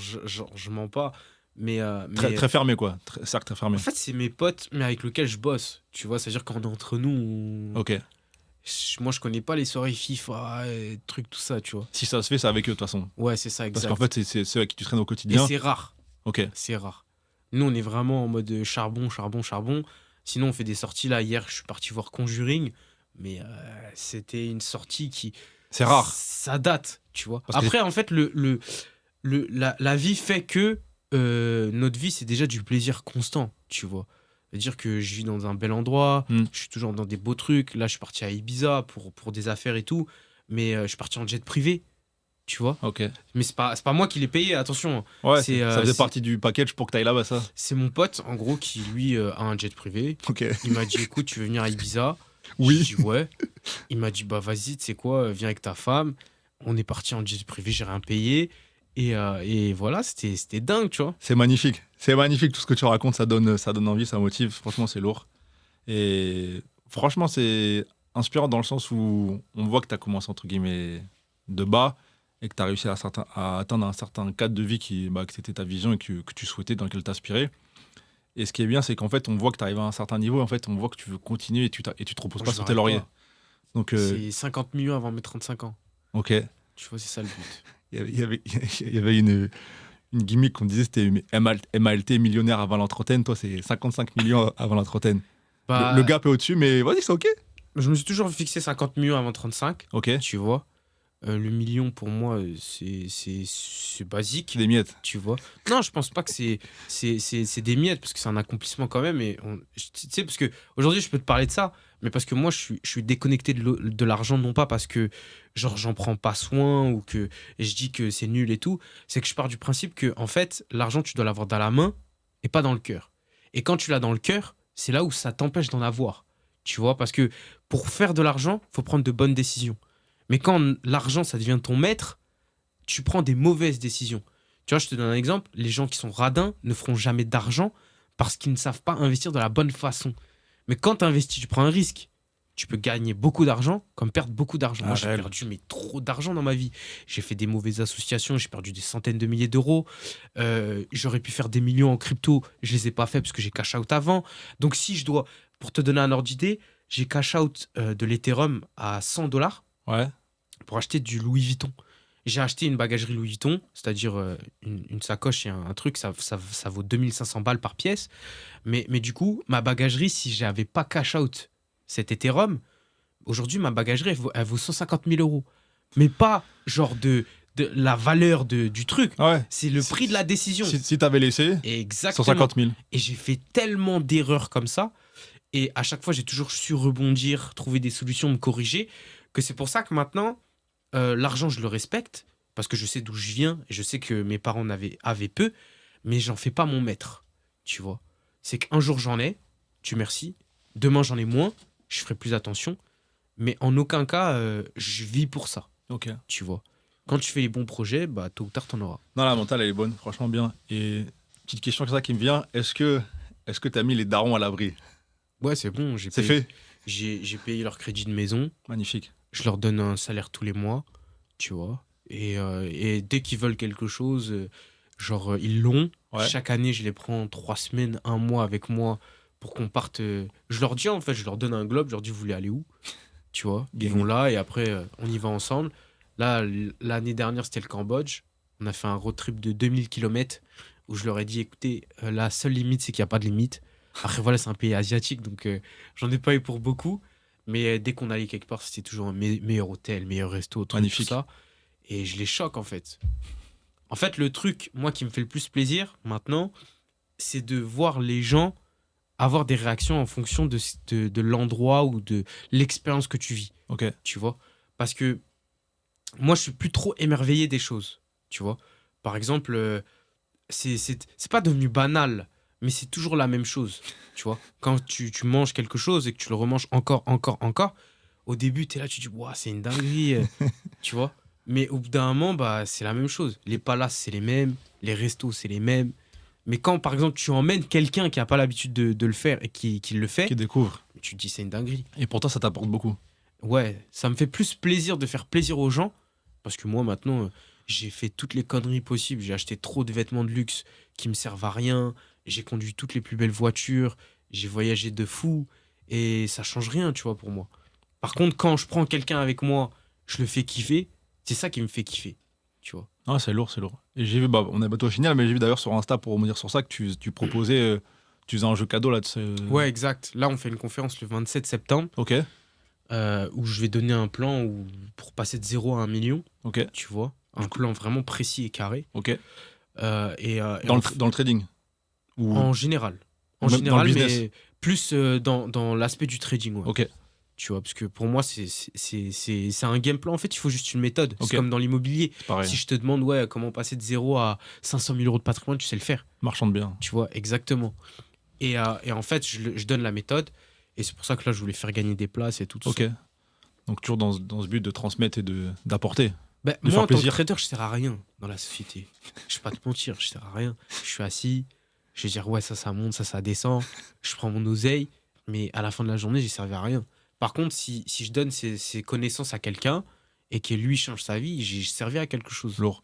je mens pas. Mais Très, très fermé, quoi. Cercle très fermé. en fait, c'est mes potes, mais avec lesquels je bosse. Tu vois, c'est-à-dire qu'on est entre nous. Ok. Moi, je connais pas les soirées FIFA, et trucs, tout ça, tu vois. Si ça se fait, c'est avec eux, de toute façon. Ouais, c'est ça, Parce exact. qu'en fait, c'est ceux avec qui tu traînes au Et quotidien. c'est rare. Ok. C'est rare. Nous, on est vraiment en mode charbon. Sinon, on fait des sorties. Là, hier, je suis parti voir Conjuring. Mais c'était une sortie qui. C'est rare. Ça date, tu vois. Parce que- Après, en fait, la vie fait que notre vie, c'est déjà du plaisir constant, tu vois. C'est-à-dire que je vis dans un bel endroit, Mm. je suis toujours dans des beaux trucs. Là, je suis parti à Ibiza pour des affaires et tout. Mais je suis parti en jet privé, tu vois. Ok. Mais c'est pas moi qui l'ai payé, attention. Ouais, C'est, ça faisait c'est- partie du package pour que t'ailles là-bas, ça. C'est mon pote, en gros, qui lui a un jet privé. Ok. Il m'a dit, écoute, tu veux venir à Ibiza? Oui. J'ai dit, ouais. Il m'a dit, bah vas-y, tu sais quoi, viens avec ta femme. On est parti en jet privé, j'ai rien payé. Et voilà, c'était dingue, tu vois. C'est magnifique. C'est magnifique. Tout ce que tu racontes, ça donne envie, ça motive. Franchement, c'est lourd. Et franchement, c'est inspirant dans le sens où on voit que tu as commencé, entre guillemets, de bas et que tu as réussi à atteindre un certain cadre de vie que c'était ta vision et que tu souhaitais, dans lequel t'aspirais. Et ce qui est bien, c'est qu'en fait, on voit que tu arrives à un certain niveau. En fait, on voit que tu veux continuer et tu te reposes Moi, pas je sur tes m'arrête lauriers. pas. Donc, C'est 50 millions avant mes 35 ans. ok. Tu vois, c'est ça le but. Il y avait une gimmick qu'on disait, c'était MALT millionnaire avant la trentaine. Toi, c'est 55 millions avant la trentaine. Bah, Le gap est au-dessus, mais vas-y, c'est ok. je me suis toujours fixé 50 millions avant 35, Ok. tu vois. Le million, pour moi, c'est basique. Des miettes. Tu vois. Non, je pense pas que c'est des miettes, parce que c'est un accomplissement quand même. Tu sais, parce que aujourd'hui, je peux te parler de ça, mais parce que moi, je suis déconnecté de l'argent, non pas parce que genre j'en prends pas soin ou que je dis que c'est nul et tout. C'est que je pars du principe que, en fait, l'argent, tu dois l'avoir dans la main et pas dans le cœur. Et quand tu l'as dans le cœur, c'est là où ça t'empêche d'en avoir. Tu vois, parce que pour faire de l'argent, faut prendre de bonnes décisions. Mais quand l'argent, ça devient ton maître, tu prends des mauvaises décisions. Tu vois, je te donne un exemple. Les gens qui sont radins ne feront jamais d'argent parce qu'ils ne savent pas investir de la bonne façon. Mais quand tu investis, tu prends un risque. Tu peux gagner beaucoup d'argent comme perdre beaucoup d'argent. Ah, Moi, j'ai réel. perdu trop d'argent dans ma vie. J'ai fait des mauvaises associations, j'ai perdu des centaines de milliers d'euros. J'aurais pu faire des millions en crypto, je les ai pas fait parce que j'ai cash out avant. Donc si je dois, pour te donner un ordre d'idée, j'ai cash out de l'Ethereum à 100 dollars Ouais. pour acheter du Louis Vuitton. J'ai acheté une bagagerie Louis Vuitton, c'est-à-dire une sacoche et un truc, ça vaut 2500 balles par pièce. Mais du coup, ma bagagerie, si j'avais pas cash out cet Ethereum, aujourd'hui, ma bagagerie, elle vaut 150 000 euros. Mais pas genre de la valeur du truc. Ouais. C'est le prix de la décision. Si t'avais laissé, Exactement. 150 000. Et j'ai fait tellement d'erreurs comme ça. Et à chaque fois, j'ai toujours su rebondir, trouver des solutions, me corriger. Que c'est pour ça que maintenant, l'argent, je le respecte. Parce que je sais d'où je viens. Et je sais que mes parents avaient peu. Mais j'en fais pas mon maître. Tu vois. C'est qu'un jour, j'en ai. Dieu merci. Demain, j'en ai moins. Je ferai plus attention. Mais en aucun cas, je vis pour ça. Ok. Tu vois. Quand tu fais les bons projets, bah, tôt ou tard, t'en auras. Non, la mentale, elle est bonne, franchement bien. Et petite question comme ça qui me vient, est-ce que t'as mis les darons à l'abri? Ouais, c'est bon. C'est fait. J'ai payé leur crédit de maison. Magnifique. Je leur donne un salaire tous les mois, tu vois. Et dès qu'ils veulent quelque chose, ils l'ont. Ouais. Chaque année, je les prends 3 semaines, 1 mois avec moi pour qu'on parte. Je leur dis, en fait, je leur donne un globe, je leur dis, vous voulez aller où? Tu vois, ils vont là et après, on y va ensemble. Là, l'année dernière, c'était le Cambodge. On a fait un road trip de 2000 km où je leur ai dit, écoutez, la seule limite, c'est qu'il n'y a pas de limite. Après, voilà, c'est un pays asiatique, donc j'en ai pas eu pour beaucoup. Mais dès qu'on allait quelque part, c'était toujours un meilleur hôtel, meilleur resto, truc, tout Magnifique. ça. Et je les choque, en fait. En fait, le truc, moi, qui me fait le plus plaisir, maintenant, c'est de voir les gens avoir des réactions en fonction de l'endroit ou de l'expérience que tu vis, Ok. tu vois. Parce que moi, je suis plus trop émerveillé des choses, tu vois. Par exemple, c'est pas devenu banal, mais c'est toujours la même chose, tu vois. Quand tu manges quelque chose et que tu le remanges encore, au début, tu es là, tu dis, ouah, c'est une dinguerie, tu vois. Mais au bout d'un moment, bah, c'est la même chose. Les palaces, c'est les mêmes, les restos, c'est les mêmes. Mais quand, par exemple, tu emmènes quelqu'un qui n'a pas l'habitude de le faire et qui le fait, Qui découvre. tu te dis, c'est une dinguerie. Et pour toi, ça t'apporte beaucoup. Ouais, ça me fait plus plaisir de faire plaisir aux gens. Parce que moi, maintenant, j'ai fait toutes les conneries possibles. J'ai acheté trop de vêtements de luxe qui me servent à rien. J'ai conduit toutes les plus belles voitures. J'ai voyagé de fou. Et ça change rien, tu vois, pour moi. Par contre, quand je prends quelqu'un avec moi, je le ffais kiffer. C'est ça qui me fait kiffer, tu vois. Ah, c'est lourd, c'est lourd. Et j'ai vu, on est bateau final, mais j'ai vu d'ailleurs sur Insta pour me dire sur ça que tu proposais, tu faisais un jeu cadeau là. Ouais, exact. Là, on fait une conférence le 27 septembre Ok, où je vais donner un plan pour passer de 0 à 1 million, ok, tu vois. Un plan vraiment précis et carré. ok. Et Dans le trading. Ou en général. En Même dans le général, business. mais plus dans l'aspect du trading, ouais. Ok, Tu vois, parce que pour moi, c'est un game plan. En fait, il faut juste une méthode. Ok. C'est comme dans l'immobilier. pareil. Si je te demande, ouais, comment passer de 0 à 500 000 euros de patrimoine, tu sais le faire. Marchand de biens. Tu vois, exactement. Et en fait, je donne la méthode. Et c'est pour ça que là, je voulais faire gagner des places et tout Ok. ça. Donc toujours dans ce but de transmettre et d'apporter. Ben, De moi, faire en tant que plaisir. trader, je sers à rien dans la société. Je vais pas te mentir, je sers à rien. Je suis assis, je vais dire, ouais, ça monte, ça descend. Je prends mon oseille, mais à la fin de la journée, j'ai servi à rien. Par contre, si je donne ces connaissances à quelqu'un et que lui change sa vie, j'ai servi à quelque chose. Lourd.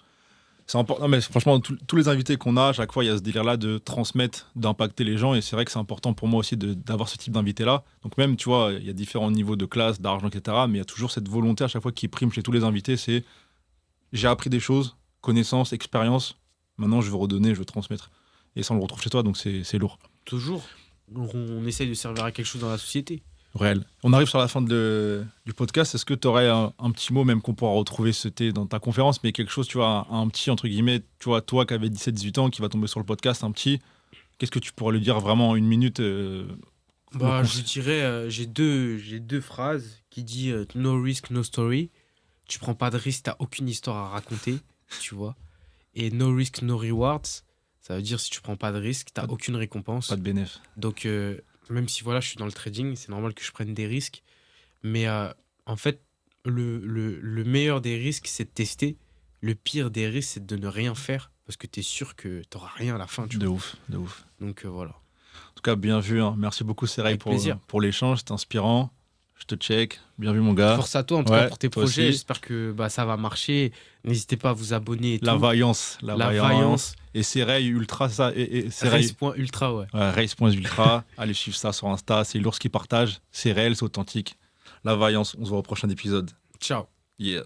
C'est important. Non, mais franchement, tous les invités qu'on a, à chaque fois, il y a ce délire-là de transmettre, d'impacter les gens. Et c'est vrai que c'est important pour moi aussi d'avoir ce type d'invité-là. Donc même, tu vois, il y a différents niveaux de classe, d'argent, etc. Mais il y a toujours cette volonté à chaque fois qui prime chez tous les invités. C'est j'ai appris des choses, connaissances, expériences. Maintenant, je veux redonner, je veux transmettre. Et ça, on le retrouve chez toi, donc c'est lourd. Toujours. On essaye de servir à quelque chose dans la société. Réel. On arrive sur la fin du podcast. Est-ce que tu aurais un petit mot, même qu'on pourra retrouver, c'était dans ta conférence, mais quelque chose, tu vois, un petit, entre guillemets, tu vois, toi qui avais 17-18 ans, qui va tomber sur le podcast, un petit, qu'est-ce que tu pourrais lui dire vraiment en une minute Bah, le je dirais, j'ai deux phrases qui disent no risk, no story. Tu prends pas de risque, t'as aucune histoire à raconter, tu vois. Et no risk, no rewards, ça veut dire si tu prends pas de risque, t'as Pas de- aucune récompense. Pas de bénéf. Donc, même si voilà, je suis dans le trading, c'est normal que je prenne des risques. Mais en fait, le meilleur des risques, c'est de tester. Le pire des risques, c'est de ne rien faire parce que tu es sûr que tu n'auras rien à la fin. Tu De vois. ouf, de ouf. Donc voilà. En tout cas, bien vu. Hein. Merci beaucoup, Seray, Avec plaisir. pour l'échange. C'était inspirant. Je te check. Bien vu, mon gars. Force à toi en tout Ouais, cas pour tes toi projets. aussi. J'espère que bah, ça va marcher. N'hésitez pas à vous abonner. Et La tout. vaillance. La vaillance. Et Seray Ultra, ça. Et Seray. Race.ultra, ouais. Ouais, Race.ultra. Allez suivre ça sur Insta. C'est l'ours qui partage. C'est réel, c'est authentique. La vaillance. On se voit au prochain épisode. Ciao. Yeah.